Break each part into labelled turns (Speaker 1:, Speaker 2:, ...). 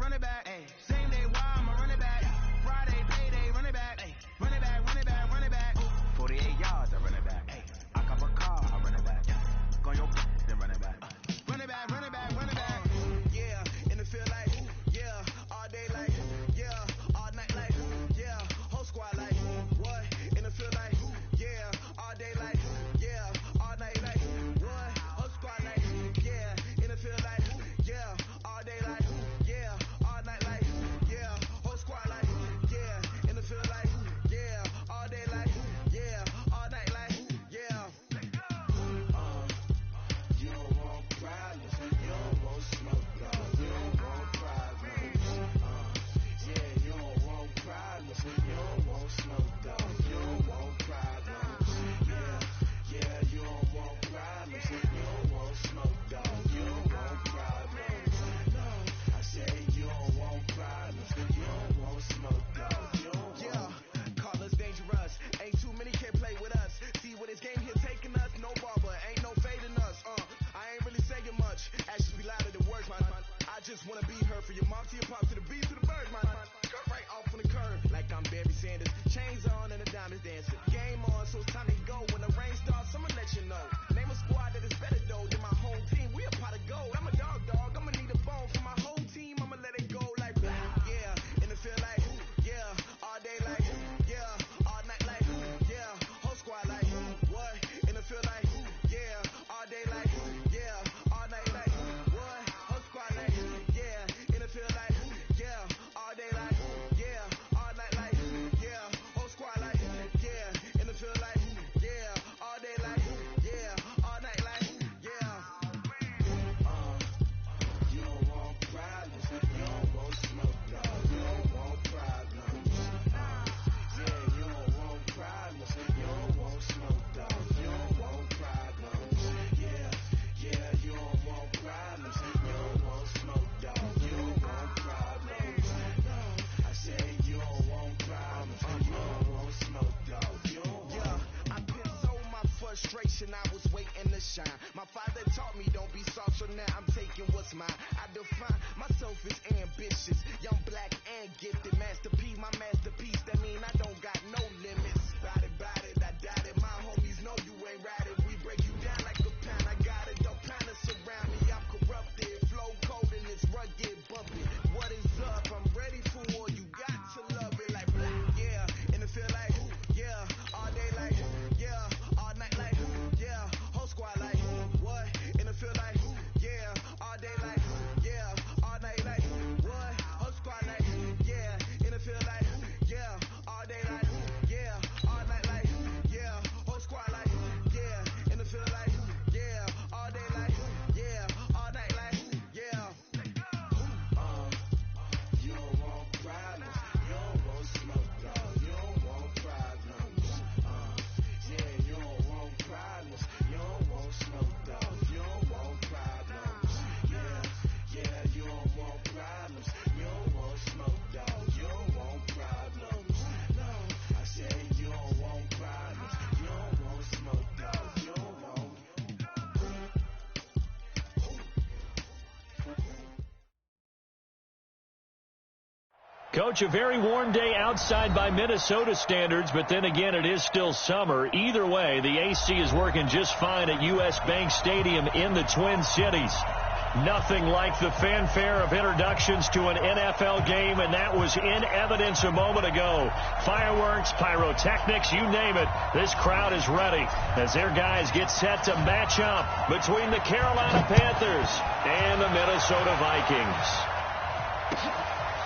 Speaker 1: run it back. Ay, same day, why I'ma run it back. Friday, payday, run it back. Ay, run it back, run it back, run it back. 48 yards, I run it back. Ay, I cop a car, I run it back. Go your then run it back. Run it back, run it back, run it back. Yeah, in the field like, yeah, all day like, yeah, all night like, yeah, whole squad like, what? In the field like, yeah, all day like, yeah, all night like, what? Whole squad like, yeah, in the field like, yeah, all day like, yeah, all night like, yeah, whole squad like, yeah, in the field like, yeah, all day like, yeah, all night like, yeah. You don't want problems, you don't want smoke, dog. You don't want problems. Yeah, you don't want problems, you don't want smoke, dog. You don't want problems. Yeah, you don't want problems, you don't want smoke, dog. You don't want problems. No, I say you don't want problems, you don't want smoke, dog. You don't want. Yeah, call us dangerous. Ain't too many can play with us. See where this game here taking us. No barber, ain't no fading us. I ain't really saying much. Actions be louder than words, man. I just wanna be heard. For your mom to your pop to the beat to the bird, man. Cut right off on the curb, like I'm Barry Sanders. Chains on and the diamonds dancing. Game on, so it's time to go. When the rain starts, I'ma let you know. Name a squad that is better though than my home team. We a pot of gold. I'm a dog. I'ma need a bone for my whole team. I'ma let it go like blah. Yeah, in the field like, yeah, all day like, yeah, all night like, yeah, whole squad like, what? In the field like, yeah, all day like, yeah, all night like, what? Whole squad like, yeah, in the field like, yeah, all day like, yeah, all night like, yeah, whole squad like, yeah, in the field like, yeah, all day like, yeah, all night like, yeah. You don't want problems, you don't want smoke, dog. You don't want problems. Yeah, you don't want problems, you don't want smoke, dog. You don't want problems. Yeah, you don't want problems, you don't want smoke, dog. You don't want problems. No, I say you don't want problems, you don't want smoke, dog. You don't want. Yeah, I put so my frustration, I was waiting to shine. My father taught me don't be soft, so now I'm taking what's mine. I define myself as ambitious, young, black, and gifted. Masterpiece, my masterpiece, that mean I don't got no limits. Bout it, I doubt it. My homies know you ain't right it. We break you down like a pound. I got it, don't pound us around me. I'm corrupted, flow cold and it's rugged, bumpy. What is up? I'm ready for war. You got to love it like blah. Yeah, in the field like, yeah, all day like, yeah, all night like, yeah, whole squad like, what? In the field like, yeah, all day like, yeah, all night like, what? Whole squad like, yeah, in the field like, yeah, all day like, yeah, all night like, yeah, whole squad like, yeah, in the field like, yeah, all day like, yeah, all night like, yeah. You don't want problems, you don't want smoke, dog. You don't want problems. Yeah, you don't want problems, you don't want smoke, dog. You don't want problems. Yeah, you don't want problems, you don't want smoke, dog. You don't want problems. No, I say you don't want problems, you don't want smoke, dog. You don't want.
Speaker 2: Coach, a very warm day outside by Minnesota standards, but then again, it is still summer. Either way, the AC is working just fine at U.S. Bank Stadium in the Twin Cities. Nothing like the fanfare of introductions to an NFL game, and that was in evidence a moment ago. Fireworks, pyrotechnics, you name it. This crowd is ready as their guys get set to match up between the Carolina Panthers and the Minnesota Vikings.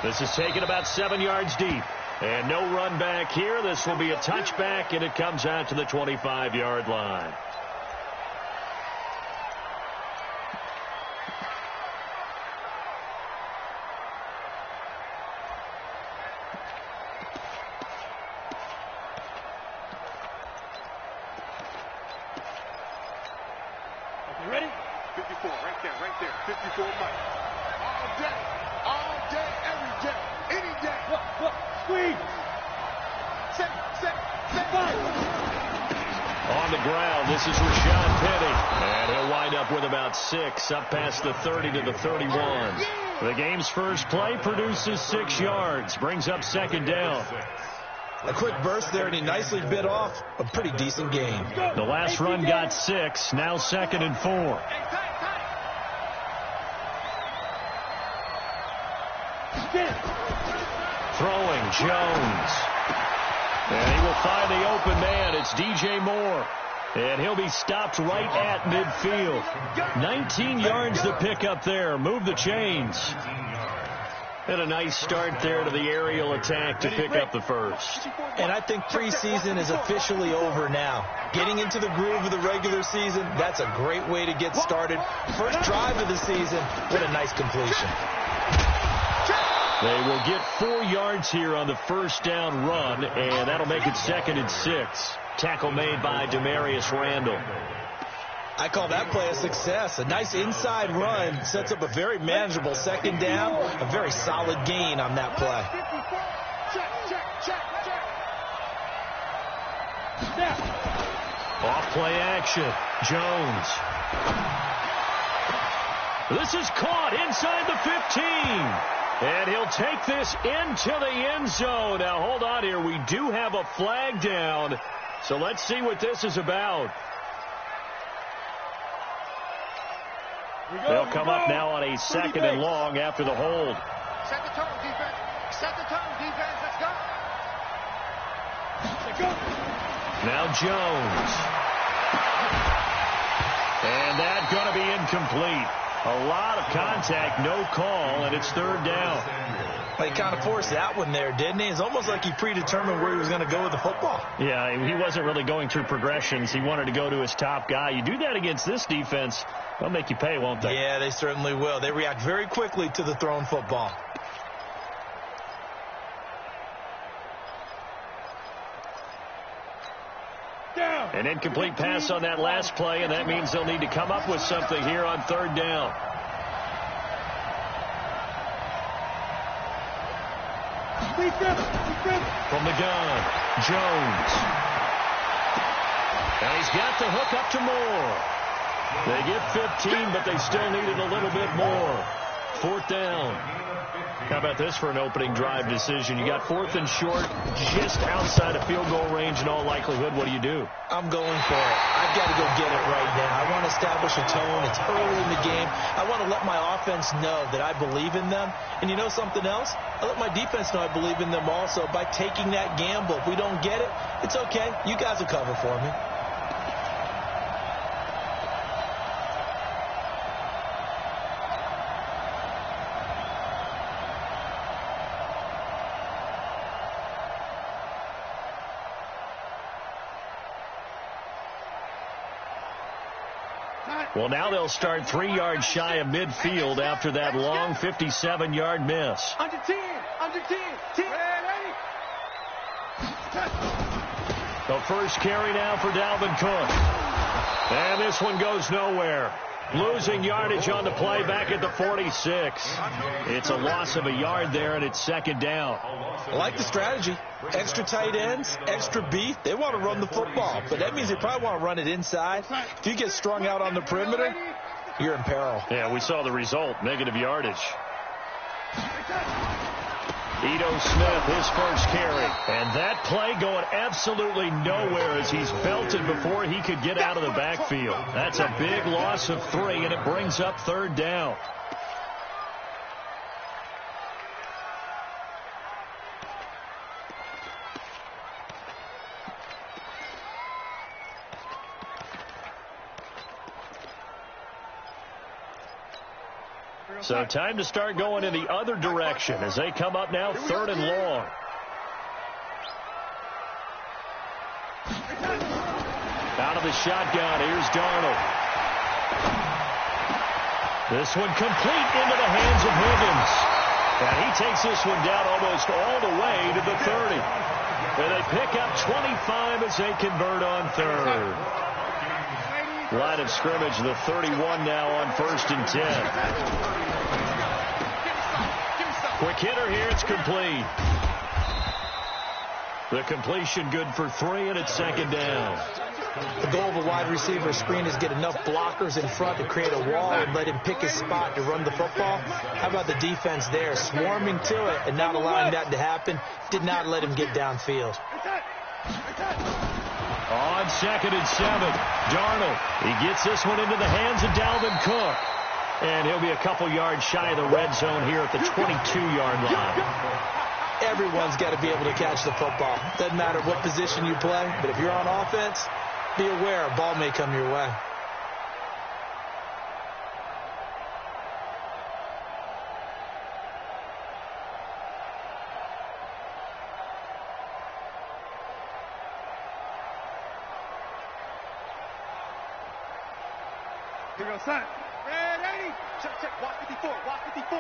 Speaker 2: This is taken about 7 yards deep. And no run back here. This will be a touchback, and it comes out to the 25-yard line.
Speaker 3: You ready? 54, right there. 54 Mike. All day, every day, any day. Look, squeeze. Set.
Speaker 2: On the ground, this is Rashad Penny. And he'll wind up with about 6, up past the 30 to the 31.
Speaker 3: Yeah.
Speaker 2: The game's first play produces 6 yards, brings up second down.
Speaker 4: A quick burst there, and he nicely bit off a pretty decent gain.
Speaker 2: The last run got 6, now 2nd and 4. Throwing, Jones. And he will find the open man. It's DJ Moore. And he'll be stopped right at midfield. 19 yards to pick up there. Move the chains. And a nice start there to the aerial attack to pick up the first.
Speaker 4: And I think preseason is officially over now. Getting into the groove of the regular season, that's a great way to get started. First drive of the season, what a nice completion.
Speaker 2: They will get 4 yards here on the first down run, and that'll make it 2nd and 6. Tackle made by Demarius Randall.
Speaker 4: I call that play a success. A nice inside run sets up a very manageable second down. A very solid gain on that play.
Speaker 2: Off play action. Jones. This is caught inside the 15. And he'll take this into the end zone. Now, hold on here. We do have a flag down. So let's see what this is about. They'll come up now on a 2nd and long after the hold.
Speaker 3: Set the tone, defense. Set the tone, defense. Let's go.
Speaker 2: Now Jones. And that's going to be incomplete. A lot of contact, no call, and it's 3rd down.
Speaker 4: He kind of forced that one there, didn't he? It's almost like he predetermined where he was going to go with the football.
Speaker 2: Yeah, he wasn't really going through progressions. He wanted to go to his top guy. You do that against this defense, they'll make you pay, won't they?
Speaker 4: Yeah, they certainly will. They react very quickly to the thrown football.
Speaker 2: An incomplete pass on that last play, and that means they'll need to come up with something here on 3rd down. From the gun, Jones. And he's got the hook up to Moore. They get 15, but they still needed a little bit more. 4th down. How about this for an opening drive decision? You got 4th and short, just outside of field goal range in all likelihood. What do?
Speaker 4: I'm going for it. I've got to go get it right now. I want to establish a tone. It's early in the game. I want to let my offense know that I believe in them. And you know something else? I let my defense know I believe in them also by taking that gamble. If we don't get it, it's okay. You guys will cover for me.
Speaker 2: Well, now they'll start 3 yards shy of midfield after that long 57-yard miss.
Speaker 3: Under 10.
Speaker 2: The first carry now for Dalvin Cook. And this one goes nowhere. Losing yardage on the play back at the 46. It's a loss of a yard there, and it's 2nd down.
Speaker 4: I like the strategy. Extra tight ends, extra beef. They want to run the football, but that means they probably want to run it inside. If you get strung out on the perimeter, you're in peril.
Speaker 2: Yeah, we saw the result, negative yardage. Ito Smith, his first carry. And that play going absolutely nowhere as he's belted before he could get out of the backfield. That's a big loss of 3, and it brings up 3rd down. So time to start going in the other direction as they come up now 3rd and long. Out of the shotgun, here's Darnold. This one complete into the hands of Higgins. And he takes this one down almost all the way to the 30. And they pick up 25 as they convert on 3rd. Line of scrimmage, the 31 now on 1st and 10. Quick hitter here, it's complete. The completion good for 3, and it's 2nd down.
Speaker 4: The goal of a wide receiver screen is get enough blockers in front to create a wall and let him pick his spot to run the football. How about the defense there, swarming to it and not allowing that to happen? Did not let him get downfield.
Speaker 2: On 2nd and 7, Darnold. He gets this one into the hands of Dalvin Cook. And he'll be a couple yards shy of the red zone here at the 22-yard line.
Speaker 4: Everyone's got to be able to catch the football. Doesn't matter what position you play, but if you're on offense, be aware a ball may come your way.
Speaker 3: Here we go, son. Red 80. Check. Walk 54. Walk 54.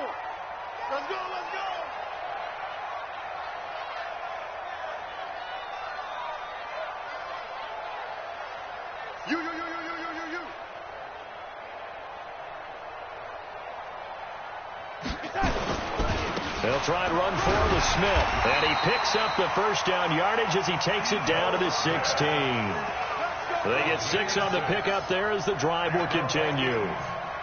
Speaker 3: Let's go. You.
Speaker 2: They'll try and run forward with Smith. And he picks up the first down yardage as he takes it down to the 16. They get 6 on the pickup there as the drive will continue.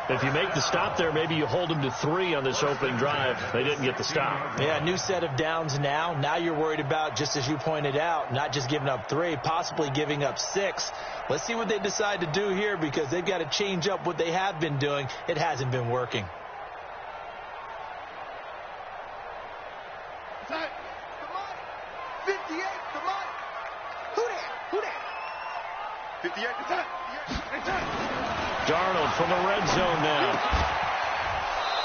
Speaker 2: If you make the stop there, maybe you hold them to 3 on this opening drive. They didn't get the stop.
Speaker 4: Yeah, new set of downs now. Now you're worried about, just as you pointed out, not just giving up 3, possibly giving up 6. Let's see what they decide to do here because they've got to change up what they have been doing. It hasn't been working.
Speaker 3: Come on. 58. Come on. Who that? 58.
Speaker 2: Darnold from the red zone now.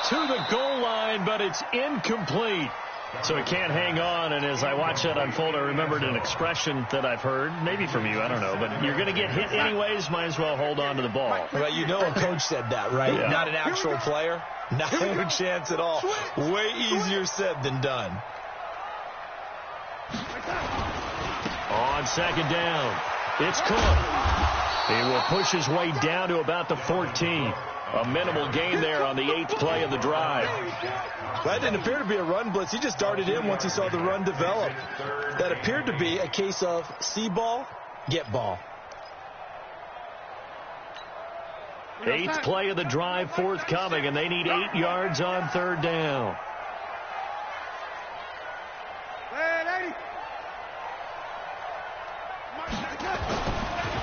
Speaker 2: To the goal line, but it's incomplete. So he can't hang on, and as I watch that unfold, I remembered an expression that I've heard, maybe from you, I don't know, but you're going to get hit anyways, might as well hold on to the ball.
Speaker 4: Well, you know a coach said that, right?
Speaker 2: Yeah.
Speaker 4: Not an actual player. Not a chance at all. Way easier said than done.
Speaker 2: On 2nd down, it's Cook. He will push his way down to about the 14. A minimal gain there on the 8th play of the drive.
Speaker 4: That didn't appear to be a run blitz. He just darted in once he saw the run develop. That appeared to be a case of see ball, get ball.
Speaker 2: 8th play of the drive forthcoming, and they need 8 yards on 3rd down.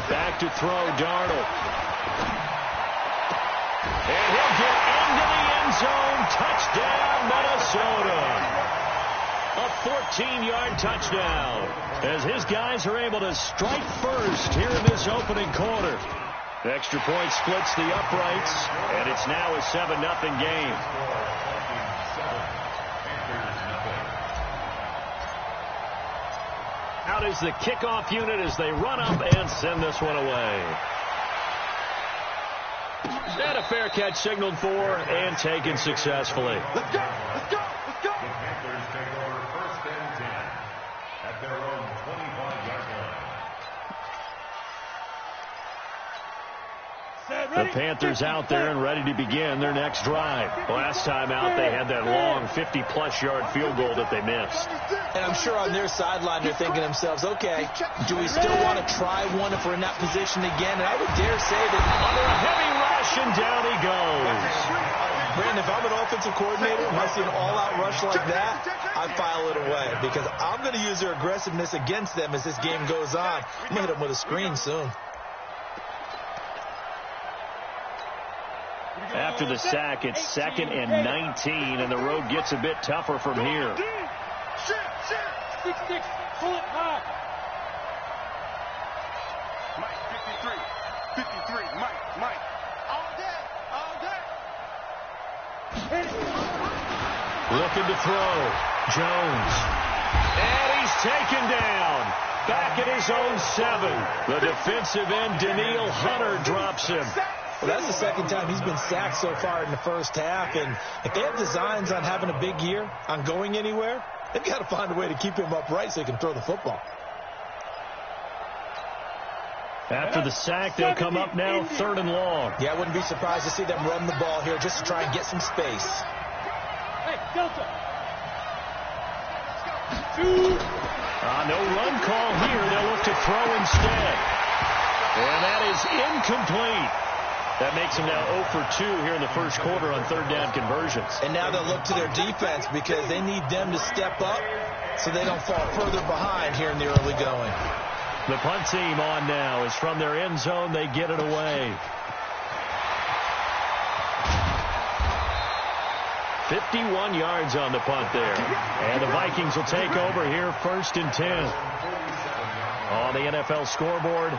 Speaker 2: Back to throw, Darnold. And he'll get into the end zone. Touchdown, Minnesota. A 14-yard touchdown as his guys are able to strike first here in this opening quarter. The extra point splits the uprights, and it's now a 7-0 game. Out is the kickoff unit as they run up and send this one away. And a fair catch signaled for and taken successfully.
Speaker 3: Let's go.
Speaker 5: The Panthers take over 1st and 10 at their own 25-yard line.
Speaker 2: The Panthers out there and ready to begin their next drive. Last time out, they had that long 50-plus yard field goal that they missed.
Speaker 4: And I'm sure on their sideline they're thinking to themselves, okay, do we still want to try one if we're in that position again? And I would dare say that
Speaker 2: under a heavy rush, and down he goes.
Speaker 4: Brandon, if I'm an offensive coordinator and I see an all-out rush like that, I file it away because I'm going to use their aggressiveness against them as this game goes on. I'm going to hit them with a screen soon.
Speaker 2: After the sack, it's 2nd and 19, and the road gets a bit tougher from here.
Speaker 3: 6-6. Pull it high. Mike, 53. Mike. All day.
Speaker 2: Looking to throw. Jones. And he's taken down. Back at his own 7. The defensive end, Daniil Hunter, drops him.
Speaker 4: Well, that's the second time he's been sacked so far in the first half. And if they have designs on having a big year, on going anywhere, they've got to find a way to keep him upright so he can throw the football.
Speaker 2: After the sack, they'll come up now 3rd and long.
Speaker 4: Yeah, I wouldn't be surprised to see them run the ball here just to try and get some space.
Speaker 3: Hey, Delta.
Speaker 2: No run call here. They'll look to throw instead. And that is incomplete. That makes them now 0 for 2 here in the first quarter on third down conversions.
Speaker 4: And now they'll look to their defense because they need them to step up so they don't fall further behind here in the early going.
Speaker 2: The punt team on now is from their end zone. They get it away. 51 yards on the punt there. And the Vikings will take over here first and 10. On the NFL scoreboard,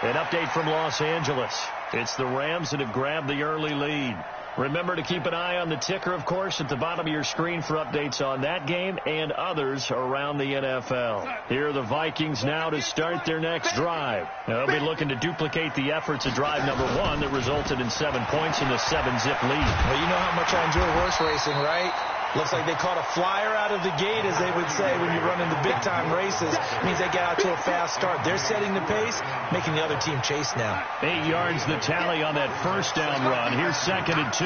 Speaker 2: an update from Los Angeles. It's the Rams that have grabbed the early lead. Remember to keep an eye on the ticker, of course, at the bottom of your screen for updates on that game and others around the NFL. Here are the Vikings now to start their next drive. They'll be looking to duplicate the efforts of drive number 1 that resulted in 7 points in the 7-zip lead.
Speaker 4: Well, you know how much I enjoy horse racing, right? Looks like they caught a flyer out of the gate, as they would say when you're running the big-time races. It means they get out to a fast start. They're setting the pace, making the other team chase now.
Speaker 2: 8 yards the tally on that first down run. Here's 2nd and 2.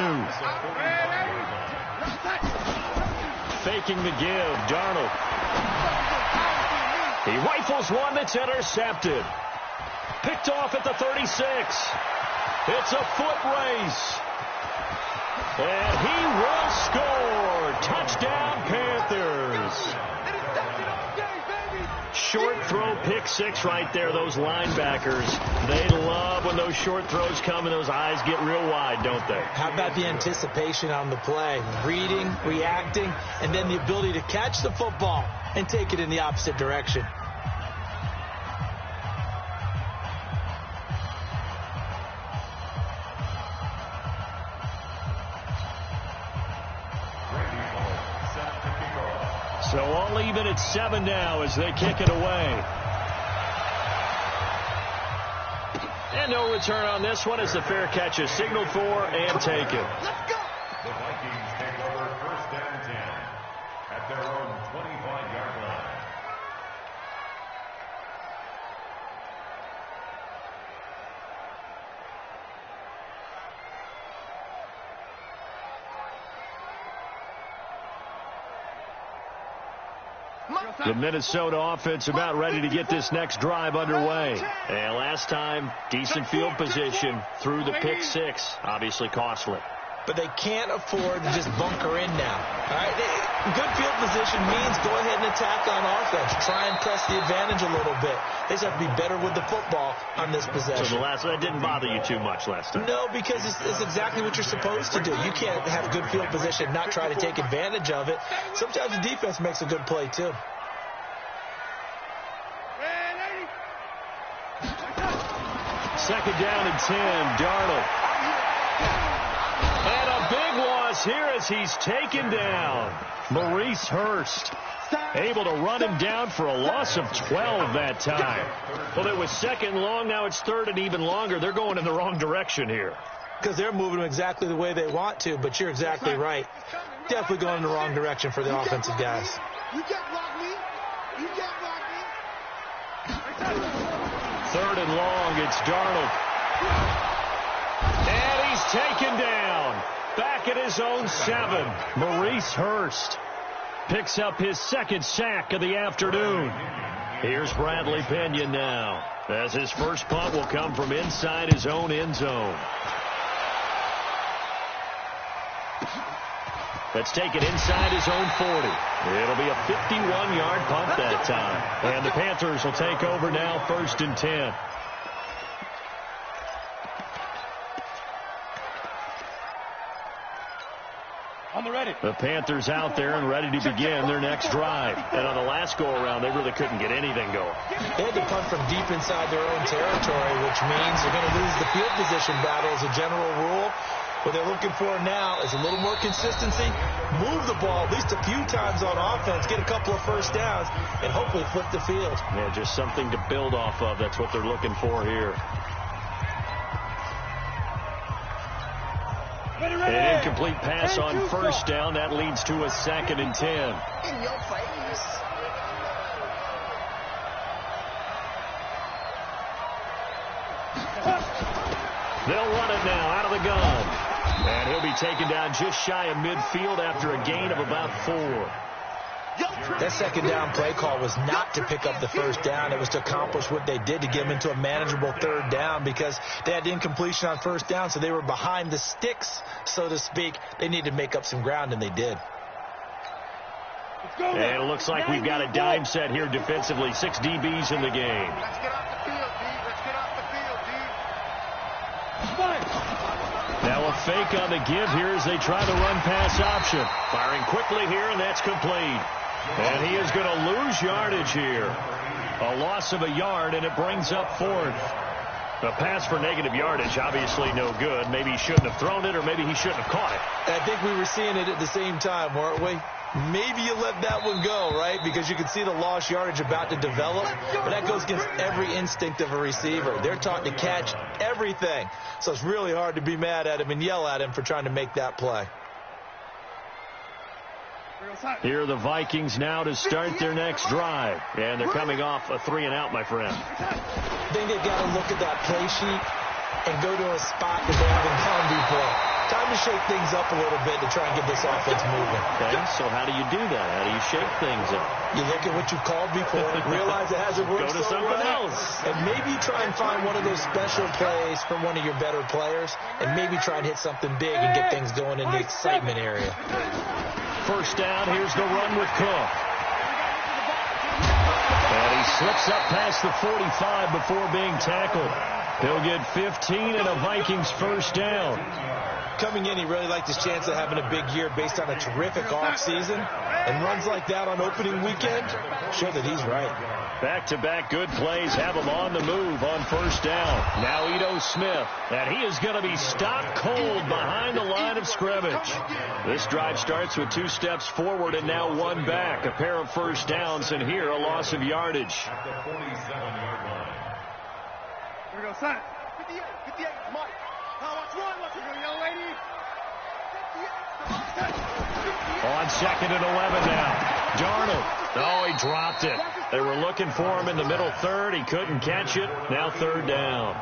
Speaker 2: Faking the give, Darnold. He rifles one that's intercepted. Picked off at the 36. It's a foot race. And he will score. Touchdown, Panthers. Short throw, pick 6 right there. Those linebackers, they love when those short throws come and those eyes get real wide, don't they?
Speaker 4: How about the anticipation on the play? Reading, reacting, and then the ability to catch the football and take it in the opposite direction.
Speaker 2: So all even at 7 now as they kick it away. And no return on this one as the fair catch is signaled for and taken.
Speaker 5: Let's go. The Vikings take over first and 10 at their own 25-yard line.
Speaker 2: The Minnesota offense about ready to get this next drive underway. And last time, decent field position through the pick 6. Obviously costly.
Speaker 4: But they can't afford to just bunker in now. All right? Good field position means go ahead and attack on offense. Try and press the advantage a little bit. They just have to be better with the football on this possession.
Speaker 2: So that didn't bother you too much last time?
Speaker 4: No, because it's exactly what you're supposed to do. You can't have good field position, not try to take advantage of it. Sometimes the defense makes a good play, too.
Speaker 2: Second down and 10, Darnold. And a big loss here as he's taken down. Maurice Hurst able to run him down for a loss of 12 that time. Well, it was 2nd long. Now it's 3rd and even longer. They're going in the wrong direction here.
Speaker 4: Because they're moving them exactly the way they want to, but you're exactly right. Definitely going in the wrong direction for the offensive guys.
Speaker 3: You can't block me. You can't block me.
Speaker 2: 3rd and long, it's Darnold. And he's taken down. Back at his own 7. Maurice Hurst picks up his 2nd sack of the afternoon. Here's Bradley Pena now, as his first punt will come from inside his own end zone. That's taken inside his own 40. It'll be a 51-yard punt that time. And the Panthers will take over now, 1st and 10.
Speaker 3: On the ready.
Speaker 2: The Panthers out there and ready to begin their next drive. And on the last go-around, they really couldn't get anything going.
Speaker 4: They had to punt from deep inside their own territory, which means they're going to lose the field position battle as a general rule. What they're looking for now is a little more consistency, move the ball at least a few times on offense, get a couple of first downs, and hopefully flip the field.
Speaker 2: Yeah, just something to build off of. That's what they're looking for here. An incomplete pass on first down. That leads to a 2nd and 10.
Speaker 3: In your face.
Speaker 2: They'll run it now out of the gun. And he'll be taken down just shy of midfield after a gain of about 4.
Speaker 4: That second down play call was not to pick up the first down. It was to accomplish what they did, to get them into a manageable third down, because they had incompletion on first down, so they were behind the sticks, so to speak. They needed to make up some ground, and they did.
Speaker 2: And it looks like we've got a dime set here defensively. 6 DBs in the game.
Speaker 3: Let's get off the field, D. Let's get off the field, D.
Speaker 2: Now a fake on the give here as they try the run-pass option. Firing quickly here, and that's complete. And he is going to lose yardage here. A loss of a yard, and it brings up 4th. A pass for negative yardage, obviously no good. Maybe he shouldn't have thrown it, or maybe he shouldn't have caught it.
Speaker 4: I think we were seeing it at the same time, weren't we? Maybe you let that one go, right? Because you can see the lost yardage about to develop. But that goes against every instinct of a receiver. They're taught to catch everything. So it's really hard to be mad at him and yell at him for trying to make that play.
Speaker 2: Here are the Vikings now to start their next drive. And they're coming off a 3-and-out, my friend.
Speaker 4: I think they've got to look at that play sheet and go to a spot that they haven't gone before. Time to shake things up a little bit to try and get this offense moving.
Speaker 2: Okay, so how do you do that? How do you shake things up?
Speaker 4: You look at what you've called before, realize it hasn't worked
Speaker 2: Go to something else.
Speaker 4: and maybe try and find one of those special plays from one of your better players, and maybe try and hit something big and get things going in the excitement area.
Speaker 2: First down, here's the run with Cook. And he slips up past the 45 before being tackled. He'll get 15 and a Vikings first down.
Speaker 4: Coming in, he really liked his chance of having a big year based on a terrific offseason. And runs like that on opening weekend show that he's right.
Speaker 2: Back-to-back good plays have him on the move on first down. Now Ito Smith, and he is going to be stopped cold behind the line of scrimmage. This drive starts with 2 steps forward and now 1 back. A pair of first downs, and here a loss of yardage.
Speaker 5: At the 47-yard line.
Speaker 3: Here we go, son. 58, Mike. Now watch one, young lady. 58.
Speaker 2: On 2nd and 11 now. Darnold. Oh, he dropped it. They were looking for him in the middle third. He couldn't catch it. Now 3rd down.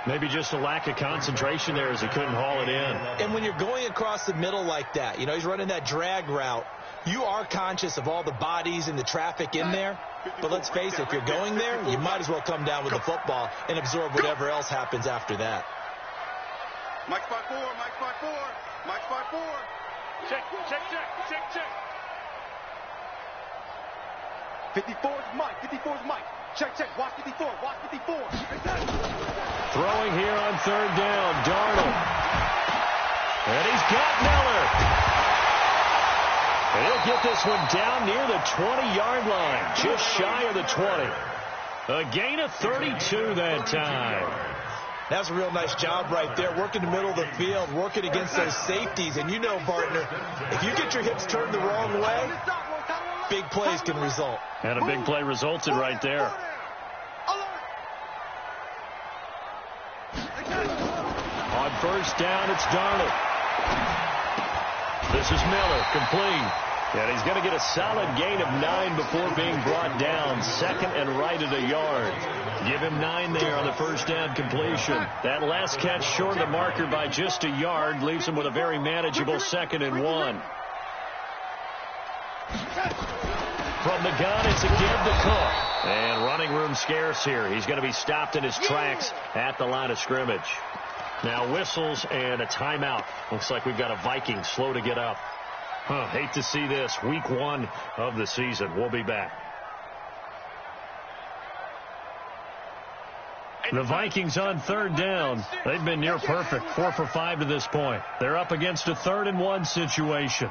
Speaker 2: Maybe just a lack of concentration there as he couldn't haul it in.
Speaker 4: And when you're going across the middle like that, you know, he's running that drag route, you are conscious of all the bodies and the traffic in there. But let's face it, if you're going there, you might as well come down with the football and absorb whatever else happens after that.
Speaker 3: Mike 5-4, Mike 5-4, Mike 5-4. Check. 54's Mike, 54's Mike. Check, watch 54, watch 54.
Speaker 2: Throwing here on 3rd down, Darnold. And he's got Miller. And he'll get this one down near the 20-yard line, just shy of the 20. A gain of 32 that time.
Speaker 4: That's a real nice job right there, working the middle of the field, working against those safeties. And you know, partner, if you get your hips turned the wrong way, big plays can result.
Speaker 2: And a big play resulted right there. On first down, it's Darnold. This is Miller, complete. And he's going to get a solid gain of 9 before being brought down. 2nd and right at a yard. Give him 9 there on the first down completion. That last catch short of the marker by just a yard leaves him with a very manageable 2nd and 1. From the gun, it's a give to Cook. And running room scarce here. He's going to be stopped in his tracks at the line of scrimmage. Now whistles and a timeout. Looks like we've got a Viking slow to get up. Hate to see this. Week 1 of the season. We'll be back. The Vikings on 3rd down. They've been near perfect. 4 for 5 to this point. They're up against a 3rd and 1 situation.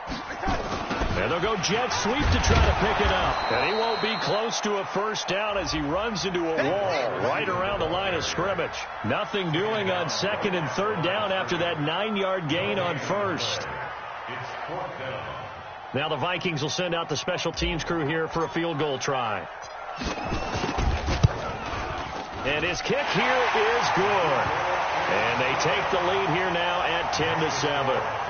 Speaker 2: And they'll go jet sweep to try to pick it up. And he won't be close to a first down as he runs into a wall right around the line of scrimmage. Nothing doing on 2nd and 3rd down after that 9-yard gain on first.
Speaker 5: It's 4th down.
Speaker 2: Now the Vikings will send out the special teams crew here for a field goal try. And his kick here is good. And they take the lead here now at 10-7.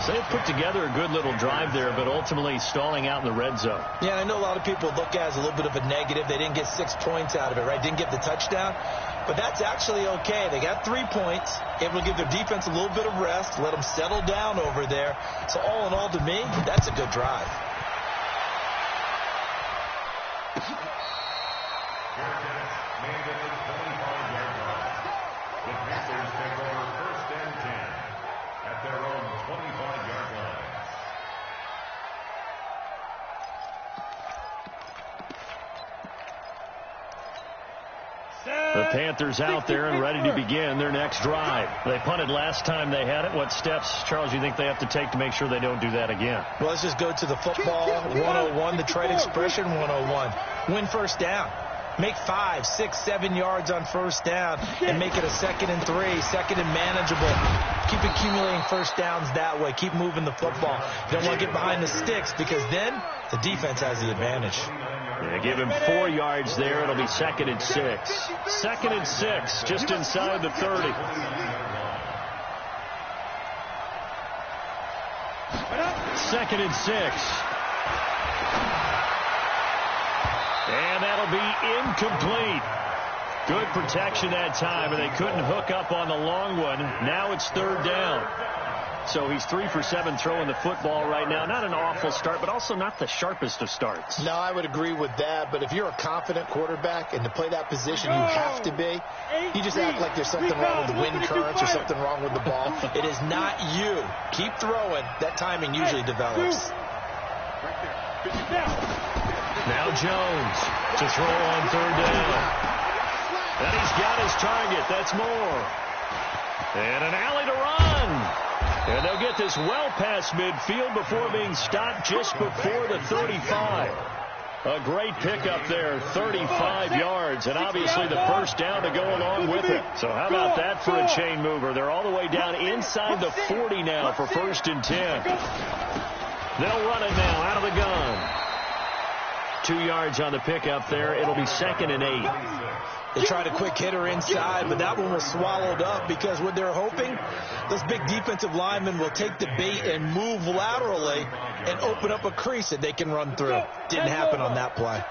Speaker 2: So they've put together a good little drive there, but ultimately stalling out in the red zone.
Speaker 4: Yeah, I know a lot of people look at it as a little bit of a negative. They didn't get 6 points out of it, right? Didn't get the touchdown. But that's actually okay. They got 3 points, able to give their defense a little bit of rest, let them settle down over there. So all in all, to me, that's a good drive.
Speaker 5: obtained at the 25-yard line. The Panthers take over 1st and 10 at their own 25-yard line.
Speaker 2: The Panthers out there and ready to begin their next drive. They punted last time they had it. What steps, Charles, you think they have to take to make sure they don't do that again?
Speaker 4: Well, let's just go to the football 101, the trade expression 101. Win first down. Make 5, 6, 7 yards on first down and make it a 2nd and 3, 2nd and manageable. Keep accumulating first downs that way. Keep moving the football. You don't want to get behind the sticks because then the defense has the advantage.
Speaker 2: Yeah, give him 4 yards there. It'll be 2nd and 6. 2nd and 6, just inside the 30. Second and 6. And that'll be incomplete. Good protection that time, and they couldn't hook up on the long one. Now it's 3rd down. So he's 3 for 7 throwing the football right now. Not an awful start, but also not the sharpest of starts.
Speaker 6: No, I would agree with that. But if you're a confident quarterback and to play that position, you have to be. You just act like there's something wrong with the wind currents or something wrong with the ball.
Speaker 4: It is not you. Keep throwing. That timing usually develops.
Speaker 2: Now Jones to throw on 3rd down. And he's got his target. That's Moore. And an alley to run. And they'll get this well past midfield before being stopped just before the 35. A great pickup there, 35 yards, and obviously the first down to go along with it. So how about that for a chain mover? They're all the way down inside the 40 now for 1st and 10. They'll run it now out of the gun. 2 yards on the pickup there. It'll be 2nd and 8.
Speaker 4: They tried a quick hitter inside, but that one was swallowed up because what they're hoping, those big defensive linemen will take the bait and move laterally and open up a crease that they can run through. Didn't happen on that play.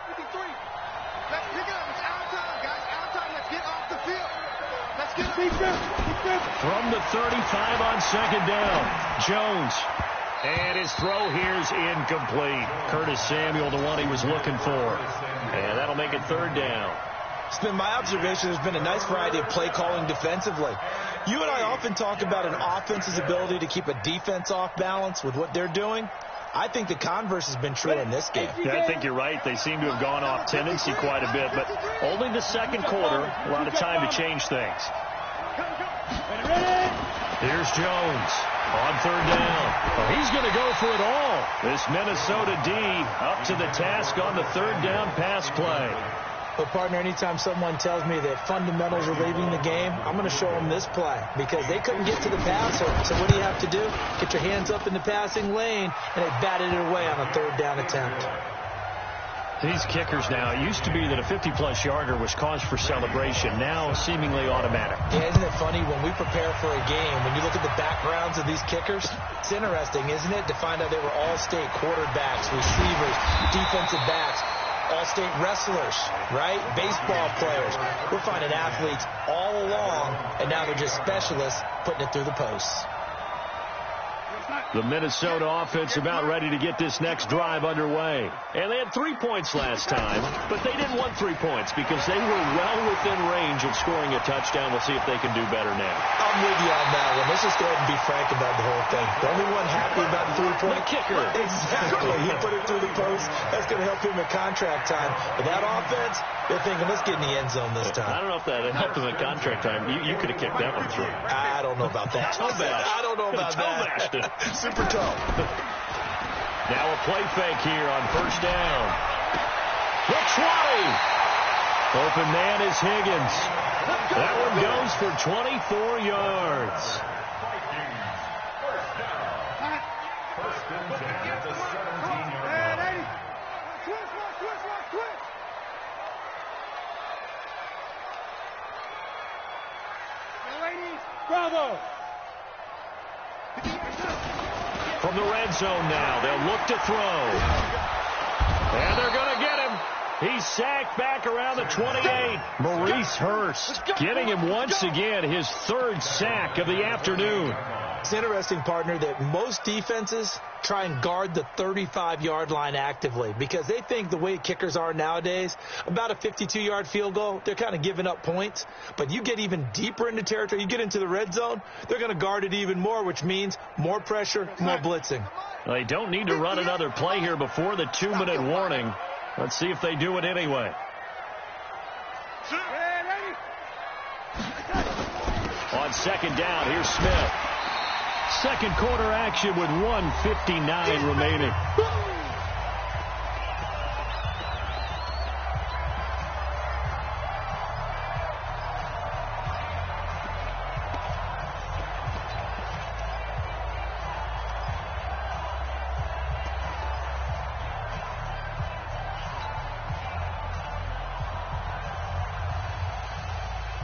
Speaker 2: From the 35 on 2nd down, Jones. And his throw here's incomplete. Curtis Samuel, the one he was looking for. And that'll make it 3rd down.
Speaker 4: It's been my observation there's been a nice variety of play calling defensively. You and I often talk about an offense's ability to keep a defense off balance with what they're doing. I think the converse has been true in this game.
Speaker 2: Yeah, I think you're right. They seem to have gone off tendency quite a bit, but only the 2nd quarter, a lot of time to change things. Here's Jones on 3rd down. Oh, he's going to go for it all. This Minnesota D up to the task on the 3rd down pass play.
Speaker 4: But, partner, anytime someone tells me that fundamentals are leaving the game, I'm going to show them this play because they couldn't get to the passer. So what do you have to do? Get your hands up in the passing lane, and they batted it away on a 3rd down attempt.
Speaker 2: These kickers now, it used to be that a 50-plus yarder was cause for celebration. Now seemingly automatic.
Speaker 4: Yeah, isn't it funny when we prepare for a game, when you look at the backgrounds of these kickers, it's interesting, isn't it, to find out they were all-state quarterbacks, receivers, defensive backs, all-state wrestlers, right? Baseball players. We're finding athletes all along, and now they're just specialists putting it through the posts.
Speaker 2: The Minnesota offense about ready to get this next drive underway. And they had 3 points last time, but they didn't want 3 points because they were well within range of scoring a touchdown. We'll see if they can do better now.
Speaker 4: I'm with you on that one. Let's just go ahead and be frank about the whole thing. The only one happy about the 3-point
Speaker 2: kicker.
Speaker 4: Exactly. He put it through the post. That's going to help him at contract time. But that offense, they're thinking, let's get in the end zone this time.
Speaker 2: I don't know if that helped him at contract time. You could have kicked that one through.
Speaker 4: I don't know about that. I don't know about that. Super toe.
Speaker 2: Now a play fake here on 1st down. The 20. Open man is Higgins. That one goes for 24 yards.
Speaker 5: First and 10 at the 17-yard line.
Speaker 3: Bravo.
Speaker 2: From the red zone now, they'll look to throw. And they're going to get him. He's sacked back around the 28. Maurice Hurst getting him once again, his 3rd sack of the afternoon.
Speaker 4: It's interesting, partner, that most defenses try and guard the 35-yard line actively because they think the way kickers are nowadays, about a 52-yard field goal, they're kind of giving up points. But you get even deeper into territory, you get into the red zone, they're going to guard it even more, which means more pressure, more blitzing.
Speaker 2: Well, they don't need to run another play here before the 2-minute warning. Let's see if they do it anyway. On second down, here's Smith. Second quarter action with 1:59 remaining.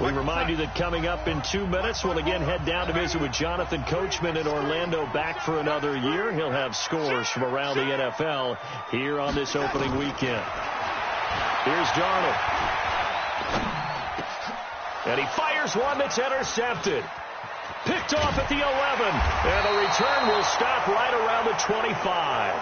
Speaker 2: We remind you that coming up in 2 minutes, we'll again head down to visit with Jonathan Coachman in Orlando, back for another year. He'll have scores from around the NFL here on this opening weekend. Here's Darnold. And he fires one that's intercepted. Picked off at the 11. And the return will stop right around the 25.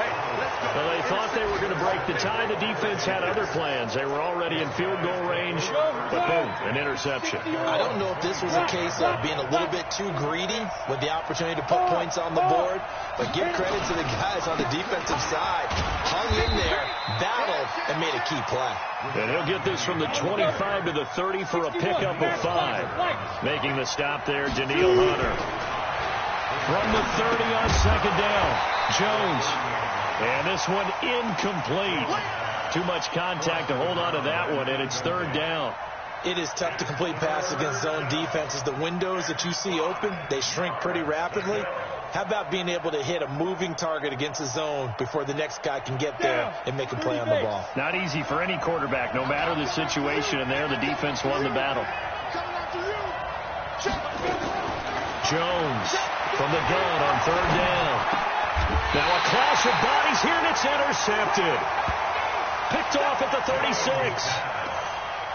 Speaker 2: Well, they thought they were going to break the tie. The defense had other plans. They were already in field goal range. But boom, an interception.
Speaker 4: I don't know if this was a case of being a little bit too greedy with the opportunity to put points on the board. But give credit to the guys on the defensive side. Hung in there, battled, and made a key play.
Speaker 2: And he'll get this from the 25 to the 30 for a pickup of 5. Making the stop there, Daniil Hunter. From the 30 on second down, Jones. And this one incomplete. Too much contact to hold on to that one, and it's third down.
Speaker 4: It is tough to complete passes against zone defenses. The windows that you see open, they shrink pretty rapidly. How about being able to hit a moving target against a zone before the next guy can get there and make a play on the ball?
Speaker 2: Not easy for any quarterback, no matter the situation, and there the defense won the battle. Jones from the gun on third down. Now a clash of bodies here, and it's intercepted. Picked off at the 36.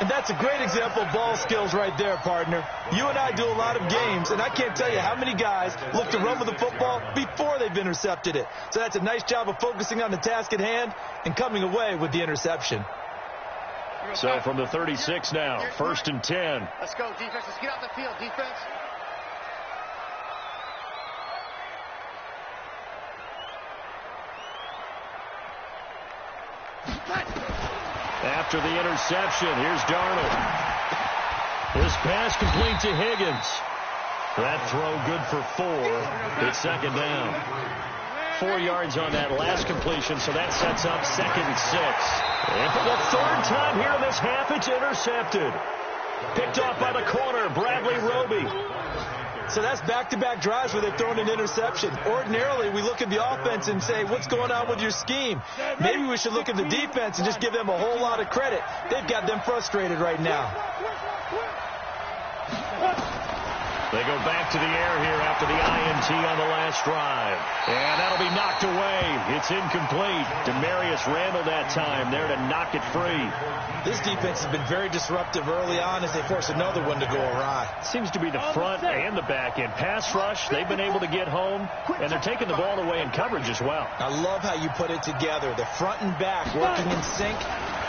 Speaker 4: And that's a great example of ball skills right there, partner. You and I do a lot of games, and I can't tell you how many guys look to run with the football before they've intercepted it. So that's a nice job of focusing on the task at hand and coming away with the interception.
Speaker 2: So from the 36 now, 1st and 10.
Speaker 3: Let's go, defense. Let's get out the field, defense.
Speaker 2: After the interception, here's Darnold. His pass complete to Higgins. That throw good for 4. It's second down. 4 yards on that last completion, so that sets up 2nd and 6. And for the third time here in this half, it's intercepted. Picked off by the corner, Bradley Roby.
Speaker 4: So that's back-to-back drives where they're throwing an interception. Ordinarily, we look at the offense and say, what's going on with your scheme? Maybe we should look at the defense and just give them a whole lot of credit. They've got them frustrated right now.
Speaker 2: They go back to the air here after the INT on the last drive. And that'll be knocked away. It's incomplete. Demarius Randall that time there to knock it free.
Speaker 4: This defense has been very disruptive early on as they force another one to go awry.
Speaker 2: Seems to be the front and the back end. Pass rush, they've been able to get home, and they're taking the ball away in coverage as well.
Speaker 4: I love how you put it together. The front and back working in sync,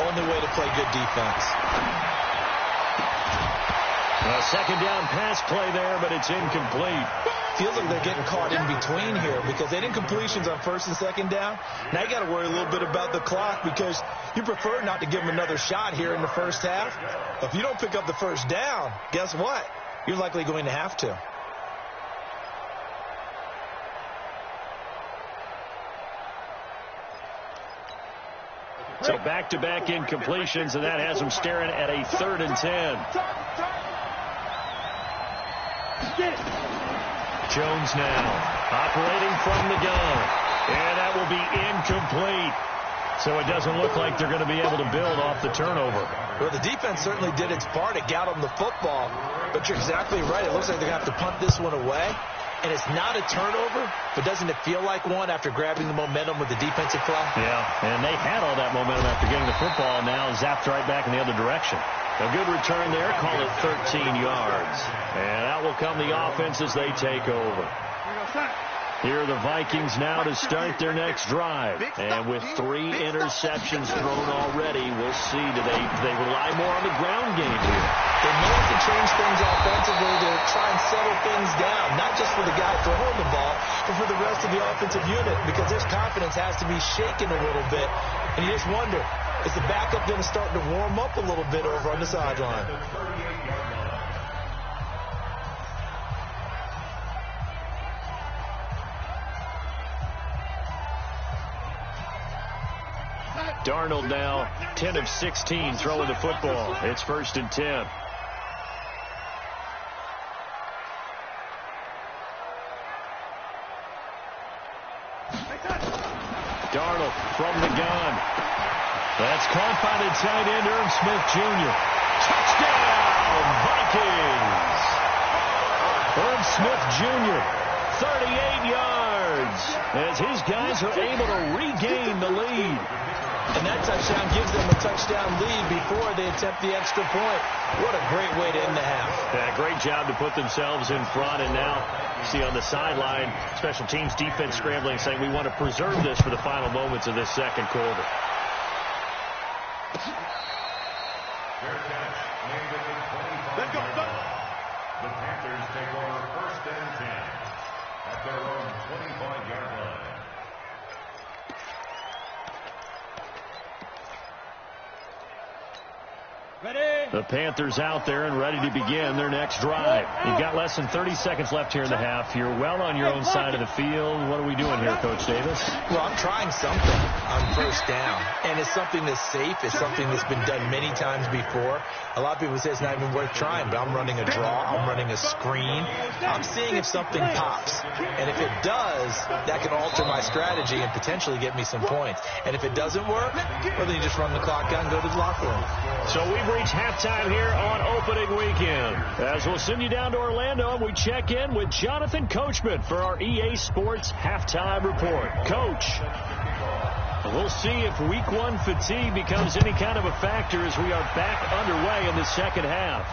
Speaker 4: only way to play good defense.
Speaker 2: A second down pass play there, but it's incomplete.
Speaker 4: Feels like they're getting caught in between here because they didn't completions on 1st and 2nd down. Now you got to worry a little bit about the clock because you prefer not to give them another shot here in the first half. If you don't pick up the first down, guess what? You're likely going to have to.
Speaker 2: So back-to-back incompletions, and that has them staring at a 3rd and 10. Jones now operating from the gun, and that will be incomplete. So it doesn't look like they're going to be able to build off the turnover.
Speaker 4: Well, the defense certainly did its part to get them the football, but you're exactly right. It looks like they're going to have to punt this one away, and it's not a turnover, but doesn't it feel like one after grabbing the momentum with the defensive play?
Speaker 2: Yeah, and they had all that momentum after getting the football, now zapped right back in the other direction. A good return there, call it 13 yards. And out will come the offense as they take over. Here are the Vikings now to start their next drive. And with 3 interceptions thrown already, we'll see. Do they rely more on the ground game here?
Speaker 4: They may have to change things offensively to try and settle things down, not just for the guy throwing the ball, but for the rest of the offensive unit, because his confidence has to be shaken a little bit. And you just wonder, is the backup going to start to warm up a little bit over on the sideline?
Speaker 2: Darnold now 10 of 16 throwing the football. It's 1st and 10. Darnold from the gun. That's caught by the tight end, Irv Smith Jr. Touchdown, Vikings! Irv Smith Jr., 38 yards, as his guys are able to regain the lead.
Speaker 4: And that touchdown gives them a touchdown lead before they attempt the extra point. What a great way to end the half.
Speaker 2: Yeah, great job to put themselves in front. And now, see on the sideline, special teams defense scrambling, saying we want to preserve this for the final moments of this second quarter.
Speaker 5: Let's go. The Panthers take over 1st and 10 at their own 25-yard line.
Speaker 2: The Panthers out there and ready to begin their next drive. You've got less than 30 seconds left here in the half. You're well on your own side of the field. What are we doing here, Coach Davis?
Speaker 4: Well, I'm trying something on 1st down. And it's something that's safe. It's something that's been done many times before. A lot of people say it's not even worth trying, but I'm running a draw. I'm running a screen. I'm seeing if something pops. And if it does, that can alter my strategy and potentially get me some points. And if it doesn't work, well, then you just run the clock out and go to the locker room.
Speaker 2: So we've reached halftime here on opening weekend. As we'll send you down to Orlando, and we check in with Jonathan Coachman for our EA Sports Halftime Report. Coach, we'll see if Week 1 fatigue becomes any kind of a factor as we are back underway in the second half.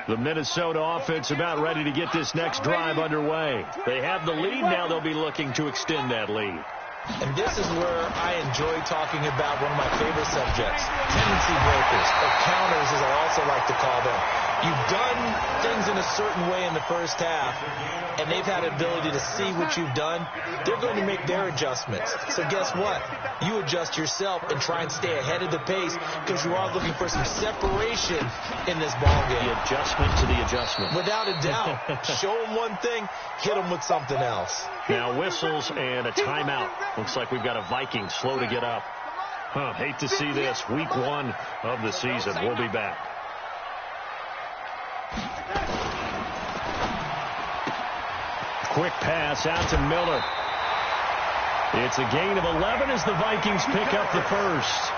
Speaker 2: The Minnesota offense about ready to get this next drive underway. They have the lead now. They'll be looking to extend that lead.
Speaker 4: And this is where I enjoy talking about one of my favorite subjects, tendency breakers, or counters as I also like to call them. You've done things in a certain way in the first half, and they've had ability to see what you've done. They're going to make their adjustments. So guess what? You adjust yourself and try and stay ahead of the pace because you are looking for some separation in this ball game.
Speaker 2: The adjustment to the adjustment.
Speaker 4: Without a doubt. Show them one thing, hit them with something else.
Speaker 2: Now whistles and a timeout. Looks like we've got a Viking slow to get up. Hate to see this. Week 1 of the season. We'll be back. Quick pass out to Miller. It's a gain of 11 as the Vikings pick up the first.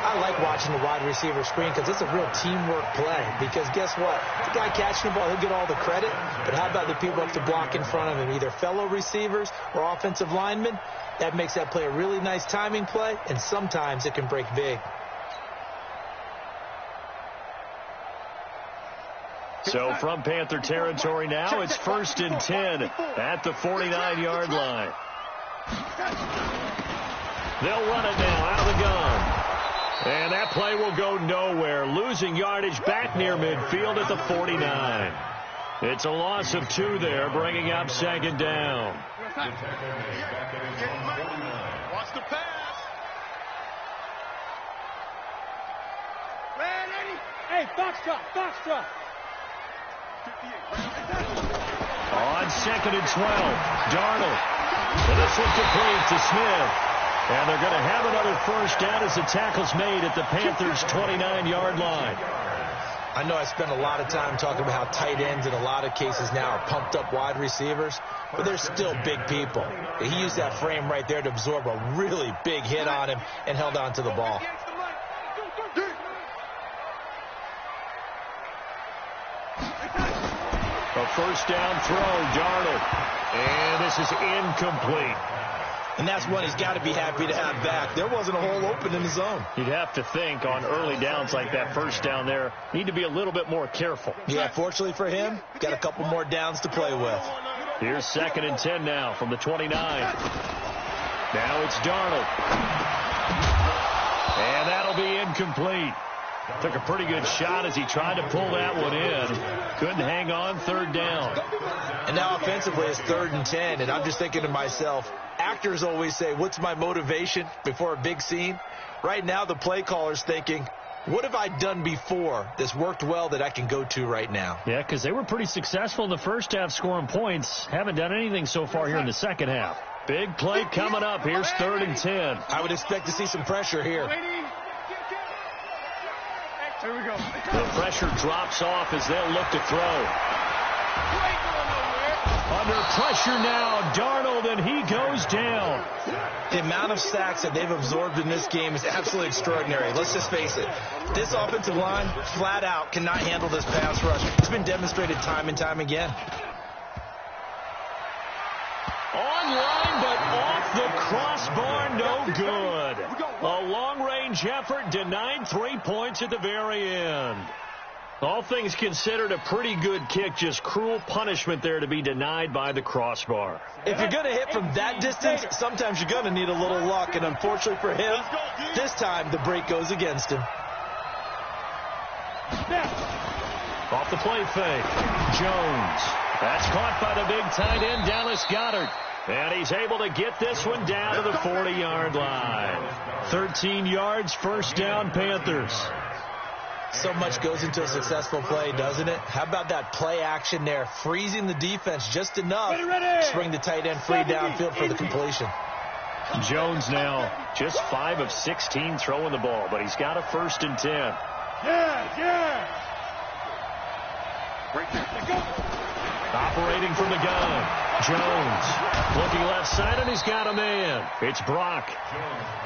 Speaker 4: I like watching the wide receiver screen because it's a real teamwork play. Because guess what? The guy catching the ball, he'll get all the credit. But how about the people up to block in front of him, either fellow receivers or offensive linemen? That makes that play a really nice timing play, and sometimes it can break big.
Speaker 2: So from Panther territory now, it's 1st and 10 at the 49-yard line. They'll run it now out of the gun. And that play will go nowhere. Losing yardage back near midfield at the 49. It's a loss of 2 there, bringing up 2nd down.
Speaker 3: Watch the pass. Hey, Foxtrot.
Speaker 2: On 2nd and 12, Darnold. And this one complete to Smith. And they're going to have another first down as the tackle's made at the Panthers' 29-yard line.
Speaker 4: I I know I spend a lot of time talking about how tight ends in a lot of cases now are pumped up wide receivers, but they're still big people. He used that frame right there to absorb a really big hit on him and held on to the ball.
Speaker 2: A first down throw, Darnold. And this is incomplete.
Speaker 4: And that's one he's got to be happy to have back. There wasn't a hole open in the zone.
Speaker 2: You'd have to think on early downs like that first down there, need to be a little bit more careful.
Speaker 4: Yeah, fortunately for him, got a couple more downs to play with.
Speaker 2: Here's 2nd and 10 now from the 29. Now it's Darnold. And that'll be incomplete. Took a pretty good shot as he tried to pull that one in. Couldn't hang on, 3rd down.
Speaker 4: And now offensively it's 3rd and 10, and I'm just thinking to myself, actors always say, what's my motivation before a big scene? Right now the play caller's thinking, what have I done before that's worked well that I can go to right now?
Speaker 2: Yeah, because they were pretty successful in the first half scoring points. Haven't done anything so far here in the second half. Big play coming up. Here's 3rd and 10.
Speaker 4: I would expect to see some pressure here.
Speaker 3: There we go.
Speaker 2: The pressure drops off as they'll look to throw. Under pressure now, Darnold, and he goes down.
Speaker 4: The amount of sacks that they've absorbed in this game is absolutely extraordinary. Let's just face it. This offensive line, flat out, cannot handle this pass rush. It's been demonstrated time and time again.
Speaker 2: Online, but off the crossbar, no good. A long-range effort denied 3 points at the very end. All things considered, a pretty good kick, just cruel punishment there to be denied by the crossbar.
Speaker 4: If you're going to hit from that distance, sometimes you're going to need a little luck, and unfortunately for him, this time the break goes against him.
Speaker 2: Off the play fake, Jones. That's caught by the big tight end, Dallas Goedert. And he's able to get this one down to the 40-yard line. 13 yards, first down, Panthers.
Speaker 4: So much goes into a successful play, doesn't it? How about that play action there, freezing the defense just enough to bring the tight end free downfield for the completion.
Speaker 2: Jones now just 5 of 16 throwing the ball, but he's got a 1st and 10.
Speaker 3: Yeah.
Speaker 2: Operating from the gun, Jones looking left side, and he's got a man. It's Brock.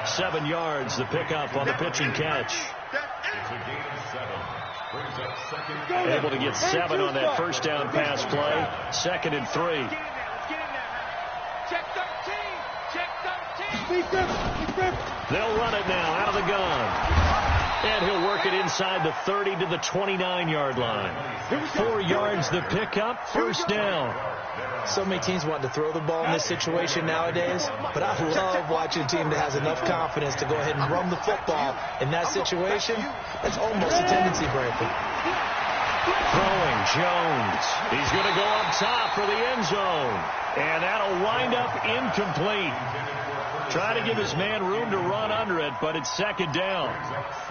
Speaker 2: 7 yards, the pickup on the pitch and catch. Able to get 7 on that first down pass play. 2nd and 3.
Speaker 3: Check 13.
Speaker 2: They'll run it now out of the gun. And he'll work it inside the 30 to the 29-yard line. 4 yards the pickup, first down.
Speaker 4: So many teams want to throw the ball in this situation nowadays, but I love watching a team that has enough confidence to go ahead and run the football in that situation. That's almost a tendency breaker.
Speaker 2: Throwing, Jones. He's going to go up top for the end zone. And that'll wind up incomplete. Trying to give his man room to run under it, but it's 2nd down.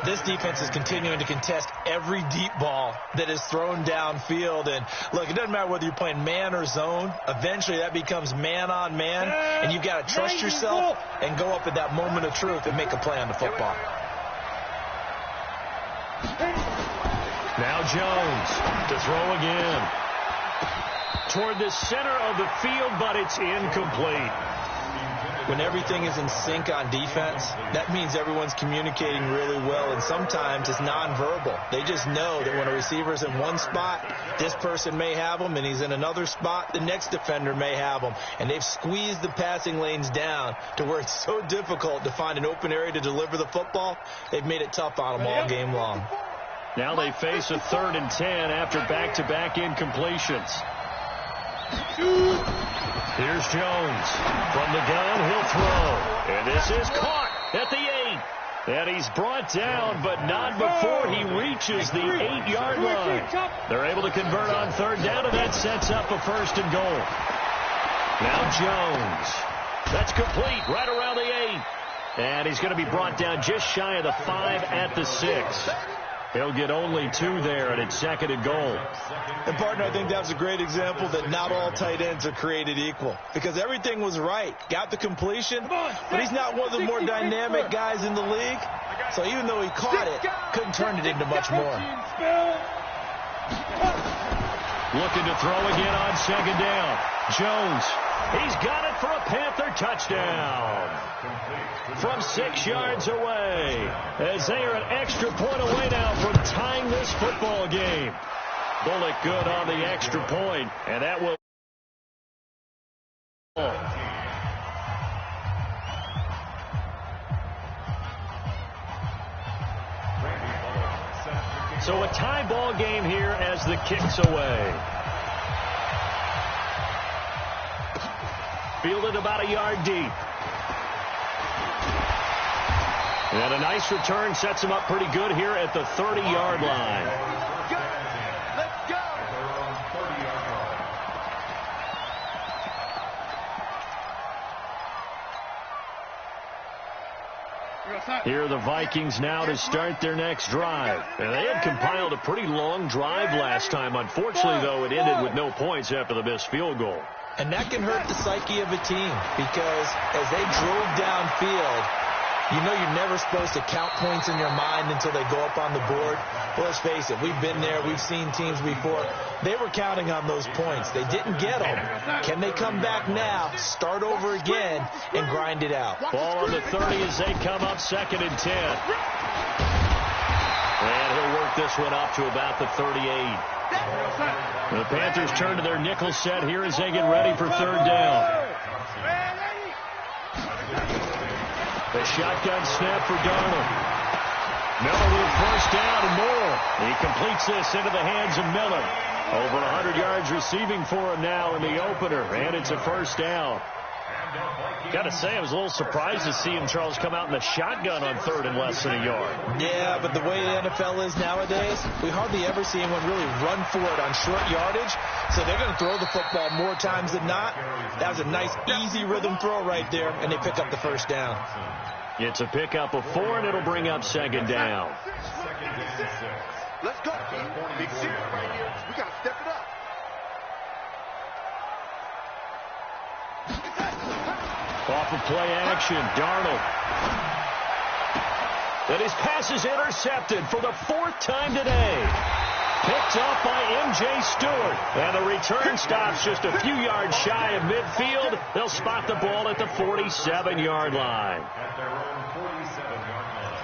Speaker 4: This defense is continuing to contest every deep ball that is thrown downfield. And, look, it doesn't matter whether you're playing man or zone. Eventually that becomes man on man, and you've got to trust yourself and go up at that moment of truth and make a play on the football.
Speaker 2: Now Jones to throw again. Toward the center of the field, but it's incomplete.
Speaker 4: When everything is in sync on defense, that means everyone's communicating really well, and sometimes it's nonverbal. They just know that when a receiver's in one spot, this person may have him, and he's in another spot, the next defender may have him. And they've squeezed the passing lanes down to where it's so difficult to find an open area to deliver the football. They've made it tough on them all game long.
Speaker 2: Now they face a 3rd and 10 after back-to-back incompletions. Here's Jones. From the gun, he'll throw. And this is caught at the 8. And he's brought down, but not before he reaches the 8-yard line. They're able to convert on 3rd down, and that sets up a 1st and goal. Now Jones. That's complete right around the 8. And he's going to be brought down just shy of the 5 at the 6. He'll get only 2 there, and it's 2nd and goal.
Speaker 4: And, partner, I think that was a great example that not all tight ends are created equal. Because everything was right. Got the completion, but he's not one of the more dynamic guys in the league. So even though he caught it, couldn't turn it into much more.
Speaker 2: Looking to throw again on second down. Jones. He's got it for a Panther touchdown. From 6 yards away. As they are an extra point away now from tying this football game. Bullock good on the extra point. And that will... So a tie ball game here as the kick's away. Fielded about a yard deep. And a nice return sets him up pretty good here at the 30-yard line.
Speaker 3: Let's go!
Speaker 2: Here are the Vikings now to start their next drive. And they had compiled a pretty long drive last time. Unfortunately, though, it ended with no points after the missed field goal.
Speaker 4: And that can hurt the psyche of a team because as they drove downfield, you know you're never supposed to count points in your mind until they go up on the board. Well, let's face it, we've been there. We've seen teams before. They were counting on those points. They didn't get them. Can they come back now, start over again, and grind it out?
Speaker 2: Ball on the 30 as they come up 2nd and 10. And he'll work this one up to about the 38. The Panthers turn to their nickel set here as they get ready for 3rd down. The shotgun snap for Darnold. Miller with 1st down and more. He completes this into the hands of Miller. Over 100 yards receiving for him now in the opener, and it's a 1st down. Got to say, I was a little surprised to see him, Charles, come out in the shotgun on 3rd and less than a yard.
Speaker 4: Yeah, but the way the NFL is nowadays, we hardly ever see anyone really run for it on short yardage. So they're going to throw the football more times than not. That was a nice, easy rhythm throw right there, and they pick up the 1st down.
Speaker 2: It's a pickup of 4, and it'll bring up 2nd down.
Speaker 3: Let's go, team. Big serious right here. We got to step it up.
Speaker 2: Off of play action, Darnold. And his pass is intercepted for the 4th time today. Picked up by M.J. Stewart. And the return stops just a few yards shy of midfield. They'll spot the ball at the 47-yard line.
Speaker 5: At their own 47-yard line.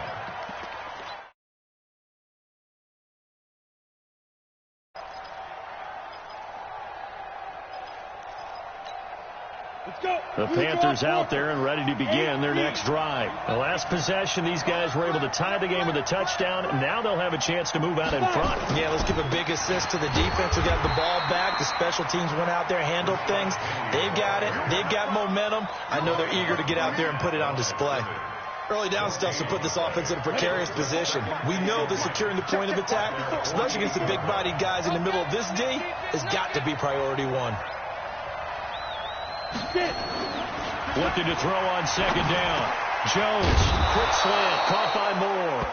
Speaker 2: The Panthers out there and ready to begin their next drive. The last possession, these guys were able to tie the game with a touchdown. Now they'll have a chance to move out in front.
Speaker 4: Yeah, let's give a big assist to the defense who got the ball back. The special teams went out there, handled things. They've got it. They've got momentum. I know they're eager to get out there and put it on display. Early down stuff to put this offense in a precarious position. We know that securing the point of attack, especially against the big-bodied guys in the middle of this D, has got to be priority 1.
Speaker 2: Looking to throw on 2nd down. Jones, quick slant, caught by Moore.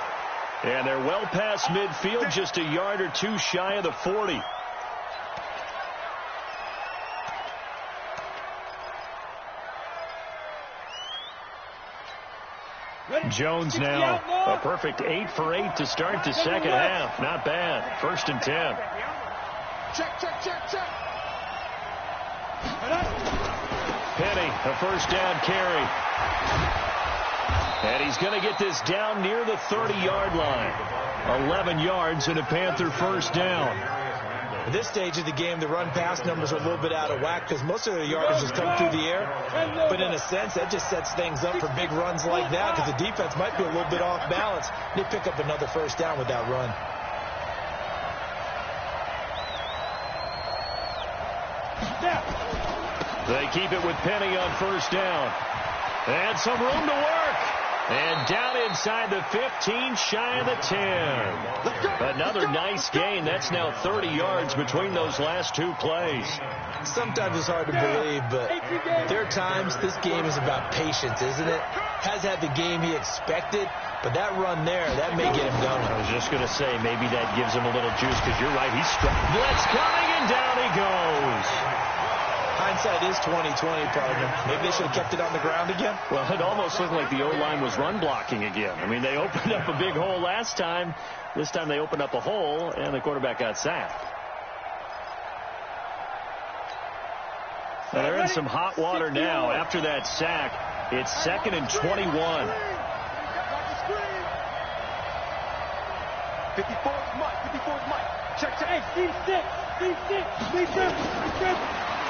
Speaker 2: And they're well past midfield, just a yard or 2 shy of the 40. Jones now a perfect 8 for 8 to start the 2nd half. Not bad. 1st and 10.
Speaker 3: Check.
Speaker 2: Penny, a 1st down carry. And he's going to get this down near the 30-yard line. 11 yards and a Panther 1st down.
Speaker 4: At this stage of the game, the run-pass numbers are a little bit out of whack because most of their yardage has come through the air. But in a sense, that just sets things up for big runs like that because the defense might be a little bit off balance. They pick up another 1st down with that run.
Speaker 2: They keep it with Penny on 1st down. And some room to work. And down inside the 15, shy of the 10. Another nice gain. That's now 30 yards between those last 2 plays.
Speaker 4: Sometimes it's hard to believe, but there are times this game is about patience, isn't it? Has had the game he expected, but that run there, that may get him going.
Speaker 2: I was just going to say, maybe that gives him a little juice because you're right. He's struck. Blitz coming, and down he goes.
Speaker 4: Hindsight is 20/20, partner. Maybe they should have kept it on the ground again.
Speaker 2: Well, it almost looked like the O-line was run blocking again. I mean, they opened up a big hole last time. This time they opened up a hole, and the quarterback got sacked. They're in some hot water now. After that sack, it's 2nd and 21.
Speaker 3: 54 is Mike. 54 is Mike. Check.
Speaker 7: Hey, C6.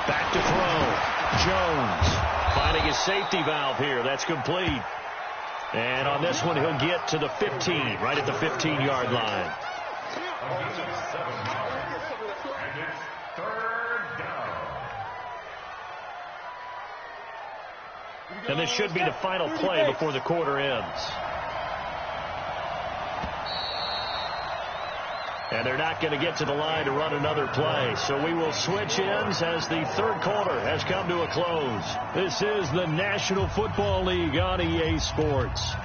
Speaker 2: Back to throw. Jones finding his safety valve here. That's complete. And on this one, he'll get to the 15, right at the 15-yard line.
Speaker 5: And it's 3rd down.
Speaker 2: And this should be the final play before the quarter ends. And they're not going to get to the line to run another play. So we will switch ends as the 3rd quarter has come to a close. This is the National Football League on EA Sports.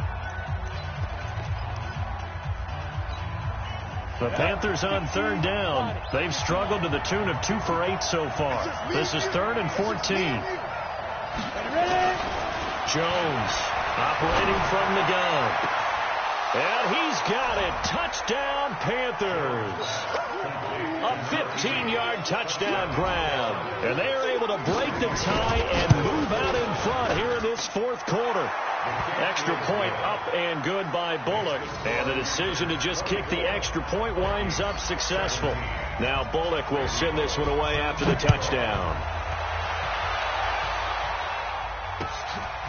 Speaker 2: The Panthers on 3rd down. They've struggled to the tune of 2 for 8 so far. This is 3rd and 14. Jones operating from the gun. And he's got it. Touchdown, Panthers. A 15-yard touchdown grab. And they are able to break the tie and move out in front here in this 4th quarter. Extra point up and good by Bullock. And the decision to just kick the extra point winds up successful. Now Bullock will send this one away after the touchdown.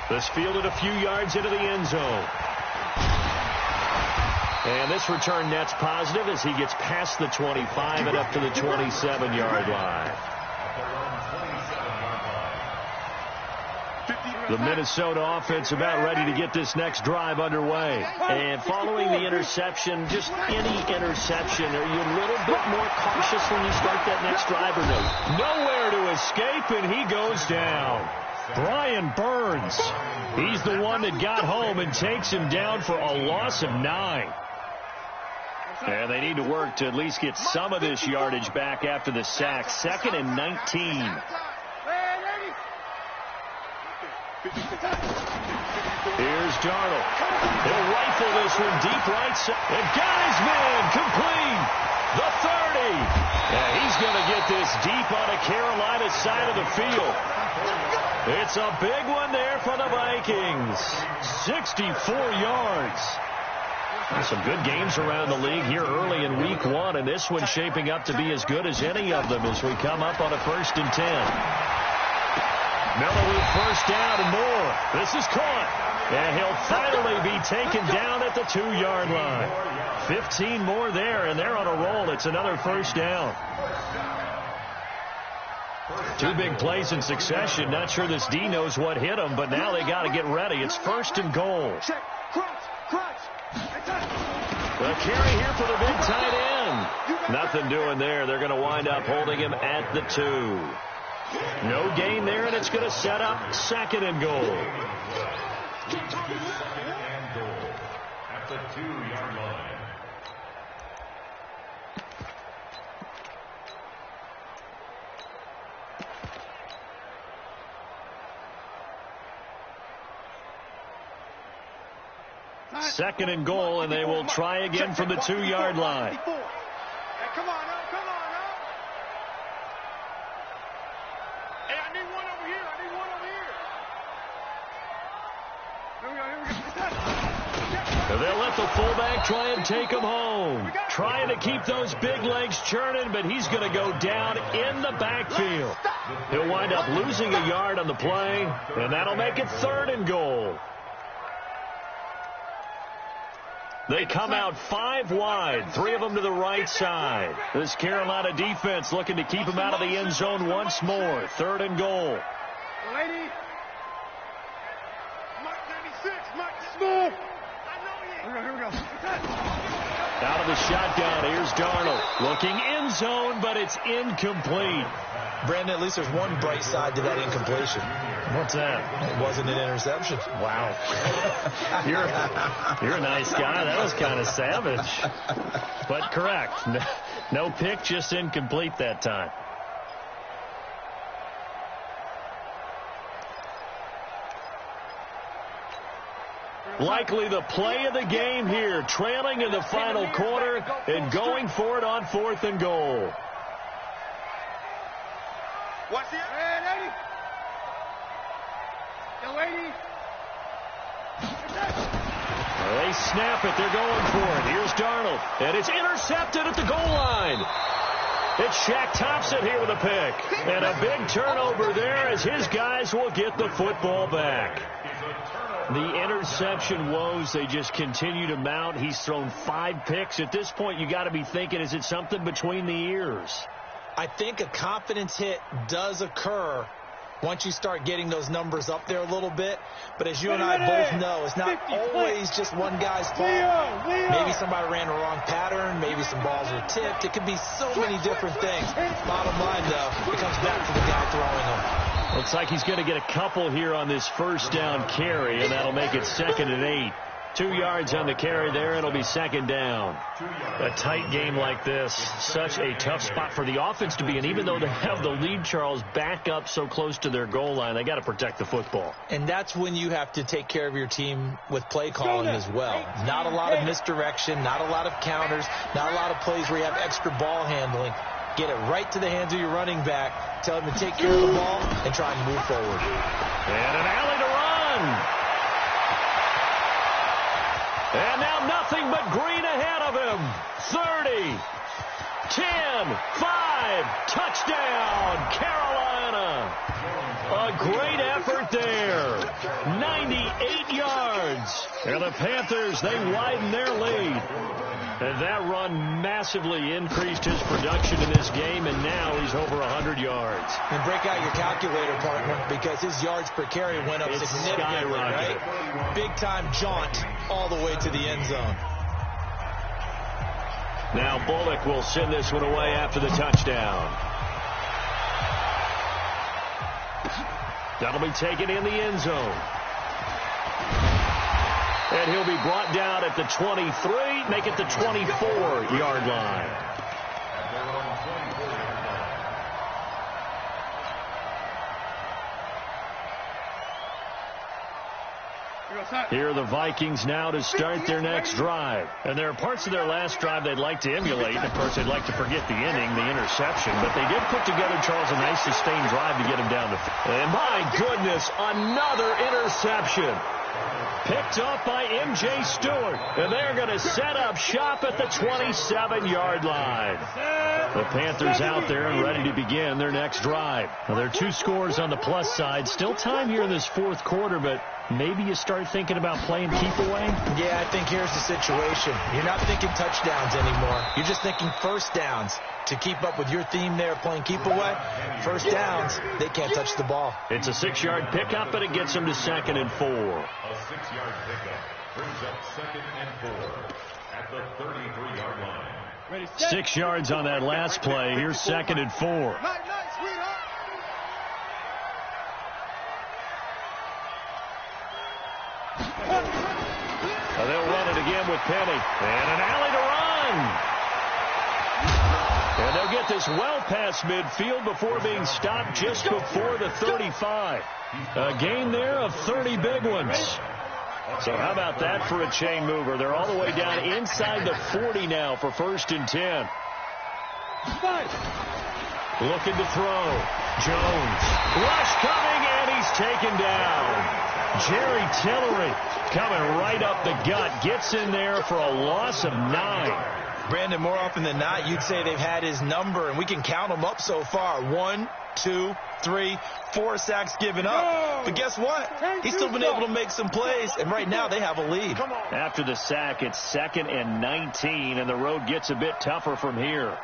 Speaker 2: This fielded a few yards into the end zone. And this return net's positive as he gets past the 25 and up to the 27-yard line. The Minnesota offense about ready to get this next drive underway. And following the interception, just any interception, are you a little bit more cautious when you start that next drive or no? Nowhere to escape, and he goes down. Brian Burns, he's the one that got home and takes him down for a loss of 9. And they need to work to at least get some of this yardage back after the sack. 2nd and 19. Here's Darnold. He'll rifle this one deep right side. And Geisman complete. The 30. And he's going to get this deep on the Carolina side of the field. It's a big one there for the Vikings. 64 yards. Some good games around the league here early in week 1, and this one's shaping up to be as good as any of them as we come up on a 1st and 10. Miller with 1st down and more. This is caught, and he'll finally be taken down at the 2-yard line. 15 more there, and they're on a roll. It's another 1st down. 2 big plays in succession. Not sure this D knows what hit them, but now they got to get ready. It's 1st and goal. The carry here for the big tight end. Nothing doing there. They're going to wind up holding him at the 2. No gain there, and it's going to set up 2nd and goal.
Speaker 5: 2nd and goal at the 2-yard line.
Speaker 2: Second and goal, and they will try again from the 2-yard line.
Speaker 3: Hey, come on now, come on now. Hey, I need one over here.
Speaker 2: And they'll let the fullback try and take him home. Trying to keep those big legs churning, but he's going to go down in the backfield. He'll wind up losing a yard on the play, and that'll make it 3rd and goal. They come out 5 wide, 3 of them to the right side. This Carolina defense looking to keep him out of the end zone once more. 3rd and goal.
Speaker 3: Lady. Mike 96, Mike Smith. Here we go.
Speaker 2: Out of the shotgun, here's Darnold. Looking end zone, but it's incomplete.
Speaker 4: Brandon, at least there's one bright side to that incompletion.
Speaker 2: What's that?
Speaker 4: It wasn't an interception.
Speaker 2: Wow. You're a nice guy. That was kind of savage. But correct. No pick, just incomplete that time. Likely the play of the game here, trailing in the final quarter and going for it on 4th and goal.
Speaker 3: Watch it.
Speaker 2: They snap it. They're going for it. Here's Darnold. And it's intercepted at the goal line. It's Shaq Thompson here with a pick. And a big turnover there as his guys will get the football back. The interception woes, they just continue to mount. He's thrown 5 picks. At this point, you got to be thinking, is it something between the ears?
Speaker 4: I think a confidence hit does occur once you start getting those numbers up there a little bit. But as you and I both know, it's not always just one guy's fault. Maybe somebody ran a wrong pattern. Maybe some balls were tipped. It could be so many different things. Bottom line, though, it comes back to the guy throwing them.
Speaker 2: Looks like he's going to get a couple here on this first down carry, and that'll make it 2nd and 8. 2 yards on the carry there. It'll be 2nd down. A tight game like this, such a tough spot for the offense to be in. Even though they have the lead, Charles, back up so close to their goal line, they got to protect the football.
Speaker 4: And that's when you have to take care of your team with play calling as well. Not a lot of misdirection, not a lot of counters, not a lot of plays where you have extra ball handling. Get it right to the hands of your running back. Tell him to take care of the ball and try and move forward.
Speaker 2: And an alley to run. And now nothing but green ahead of him. 30, 10, 5, touchdown, Carolina. A great effort there. 98 yards. And the Panthers, they widen their lead. And that run massively increased his production in this game, and now he's over 100 yards.
Speaker 4: And break out your calculator, partner, because his yards per carry went up significantly, right? Big-time jaunt all the way to the end zone.
Speaker 2: Now Bullock will send this one away after the touchdown. That'll be taken in the end zone. And he'll be brought down at the 23, make it the 24-yard line. Here are the Vikings now to start their next drive. And there are parts of their last drive they'd like to emulate. And, of course, they'd like to forget the inning, the interception. But they did put together, Charles, a nice sustained drive to get him down the field. And, my goodness, another interception. Picked off by M.J. Stewart. And they're going to set up shop at the 27-yard line. The Panthers out there and ready to begin their next drive. Now, there are 2 scores on the plus side. Still time here in this 4th quarter, but maybe you start thinking about playing keep away?
Speaker 4: Yeah, I think here's the situation. You're not thinking touchdowns anymore. You're just thinking first downs. To keep up with your theme there, playing keep away, first downs, they can't touch the ball.
Speaker 2: It's a 6-yard pickup, and it gets them to 2nd and 4.
Speaker 5: A 6-yard pickup brings up 2nd and 4 at the 33-yard line.
Speaker 2: 6 yards on that last play. Here's 2nd and 4. They'll run it again with Penny. And an alley to run. And they'll get this well past midfield before being stopped just before the 35. A gain there of 30 big ones. So how about that for a chain mover? They're all the way down inside the 40 now for 1st and 10. Looking to throw. Jones. Rush coming, and he's taken down. Jerry Tillery coming right up the gut. Gets in there for a loss of 9.
Speaker 4: Brandon, more often than not, you'd say they've had his number, and we can count them up so far. 1, 2, 3, 4 sacks given up. But guess what? He's still been able to make some plays, and right now they have a lead.
Speaker 2: After the sack, it's 2nd and 19, and the road gets a bit tougher from here.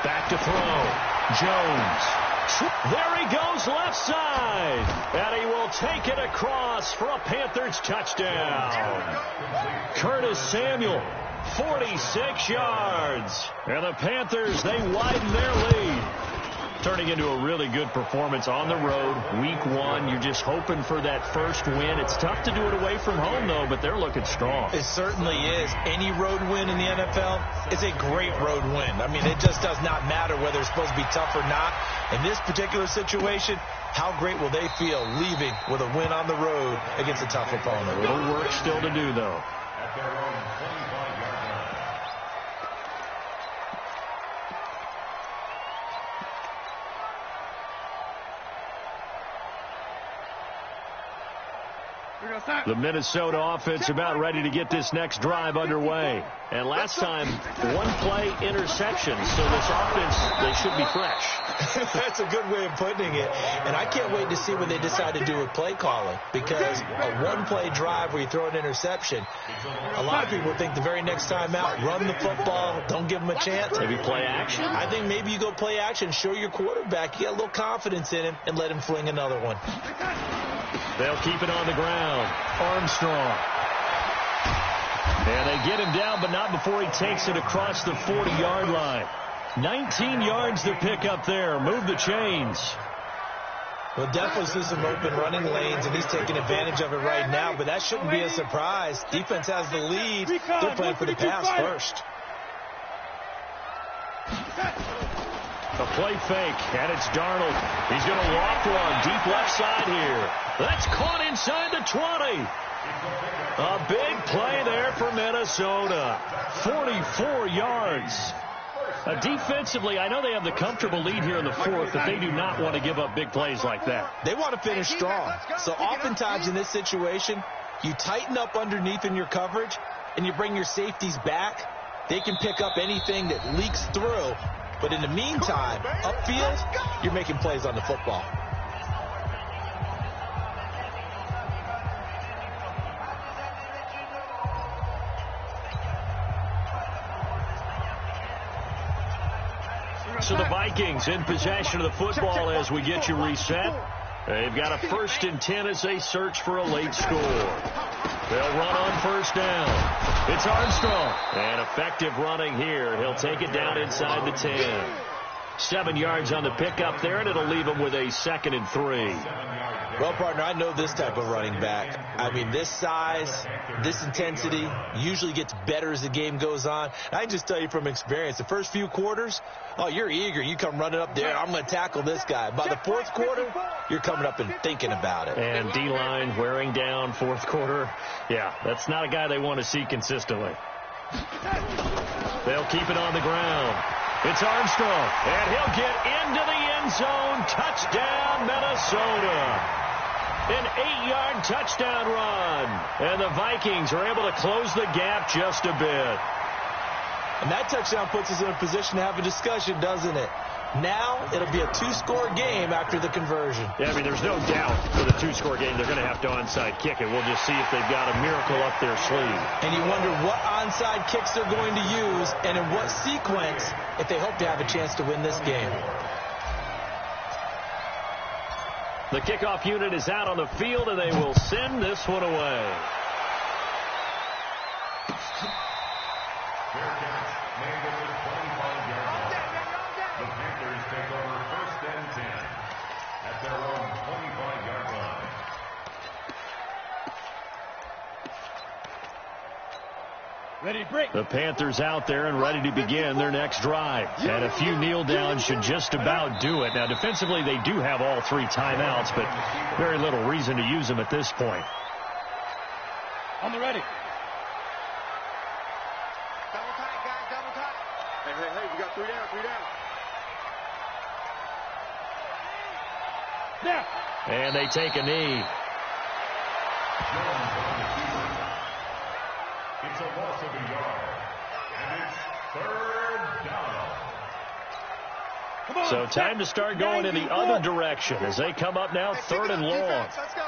Speaker 2: Back to throw. Jones. There he goes left side. And he will take it across for a Panthers touchdown. Curtis Samuel, 46 yards. And the Panthers, they widen their lead. Turning into a really good performance on the road. Week 1, you're just hoping for that first win. It's tough to do it away from home, though, but they're looking strong.
Speaker 4: It certainly is. Any road win in the NFL is a great road win. I mean, it just does not matter whether it's supposed to be tough or not. In this particular situation, how great will they feel leaving with a win on the road against a tough opponent?
Speaker 2: A little work still to do, though.
Speaker 5: At their own 25-yard line.
Speaker 2: The Minnesota offense about ready to get this next drive underway. And last time, one-play interception. So this offense, they should be fresh.
Speaker 4: That's a good way of putting it. And I can't wait to see what they decide to do with play calling. Because a one-play drive where you throw an interception, a lot of people think the very next time out, run the football, don't give them a chance.
Speaker 2: Maybe play action?
Speaker 4: I think maybe you go play action, show your quarterback, you get a little confidence in him, and let him fling another one.
Speaker 2: They'll keep it on the ground. Armstrong. And they get him down, but not before he takes it across the 40-yard line. 19 yards to pick up there. Move the chains.
Speaker 4: Well, definitely see some open running lanes, and he's taking advantage of it right now, but that shouldn't be a surprise. Defense has the lead. They're playing for the pass first.
Speaker 2: A play fake, and it's Darnold. He's going to loft one deep left side here. That's caught inside the 20. A big play there for Minnesota. 44 yards. Defensively, I know they have the comfortable lead here in the fourth, but they do not want to give up big plays like that.
Speaker 4: They want to finish strong. So oftentimes in this situation, you tighten up underneath in your coverage, and you bring your safeties back. They can pick up anything that leaks through. But in the meantime, upfield, you're making plays on the football.
Speaker 2: So the Vikings in possession of the football as we get you reset. They've got a 1st and 10 as they search for a late score. They'll run on first down. It's Armstrong. And effective running here. He'll take it down inside the 10. 7 yards on the pickup there, and it'll leave him with a 2nd and 3.
Speaker 4: Well, partner, I know this type of running back. I mean, this size, this intensity usually gets better as the game goes on. I can just tell you from experience, the first few quarters, oh, you're eager. You come running up there, I'm going to tackle this guy. By the fourth quarter, you're coming up and thinking about it.
Speaker 2: And D-line wearing down fourth quarter. Yeah, that's not a guy they want to see consistently. They'll keep it on the ground. It's Armstrong, and he'll get into the end zone. Touchdown, Minnesota. An 8-yard touchdown run. And the Vikings are able to close the gap just a bit.
Speaker 4: And that touchdown puts us in a position to have a discussion, doesn't it? Now it'll be a 2-score game after the conversion.
Speaker 2: Yeah, I mean, there's no doubt for the 2-score game they're going to have to onside kick it. We'll just see if they've got a miracle up their sleeve.
Speaker 4: And you wonder what onside kicks they're going to use and in what sequence if they hope to have a chance to win this game.
Speaker 2: The kickoff unit is out on the field, and they will send this one away.
Speaker 5: Fair catch, made at the 25-yard line. The Panthers take over 1st and 10 at their own 25-yard line.
Speaker 3: Ready to break.
Speaker 2: The Panthers out there and ready to begin their next drive. And a few kneel downs should just about do it. Now, defensively, they do have all 3 timeouts, but very little reason to use them at this point.
Speaker 3: On the ready.
Speaker 1: Double tight, guys, double tight. Hey, we got 3 down, 3 down.
Speaker 3: Now.
Speaker 2: And they take a knee.
Speaker 5: Jones on the field. It's a loss of a yard. And it's 3rd down.
Speaker 3: Come on,
Speaker 2: So time to start going in the other direction as they come up now 3rd and long.
Speaker 1: Let's go.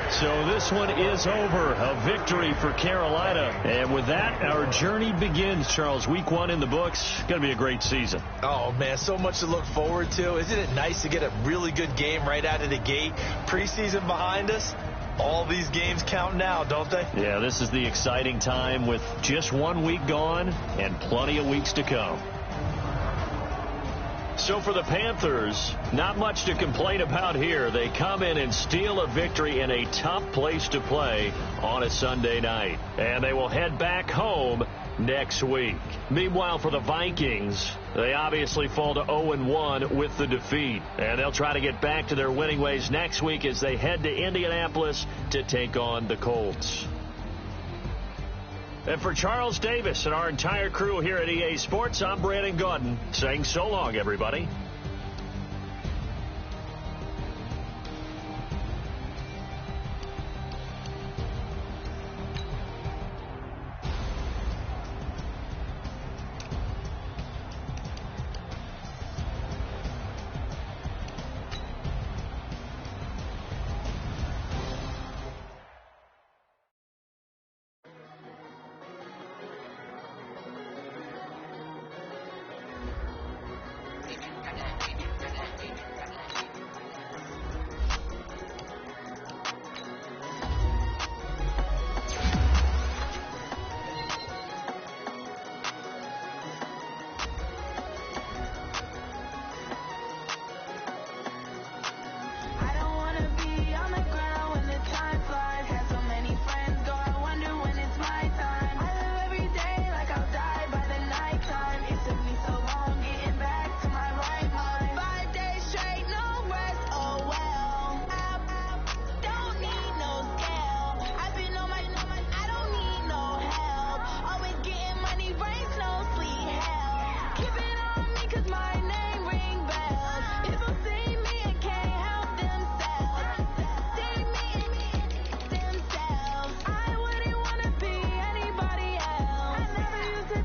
Speaker 2: So this one is over. A victory for Carolina. And with that, our journey begins, Charles. Week 1 in the books. Going to be a great season.
Speaker 4: Oh, man, so much to look forward to. Isn't it nice to get a really good game right out of the gate? Preseason behind us. All these games count now, don't they?
Speaker 2: Yeah, this is the exciting time with just 1 week gone and plenty of weeks to come. So for the Panthers, not much to complain about here. They come in and steal a victory in a tough place to play on a Sunday night. And they will head back home next week. Meanwhile, for the Vikings, they obviously fall to 0-1 with the defeat. And they'll try to get back to their winning ways next week as they head to Indianapolis to take on the Colts. And for Charles Davis and our entire crew here at EA Sports, I'm Brandon Gaudin saying so long, everybody.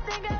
Speaker 7: Think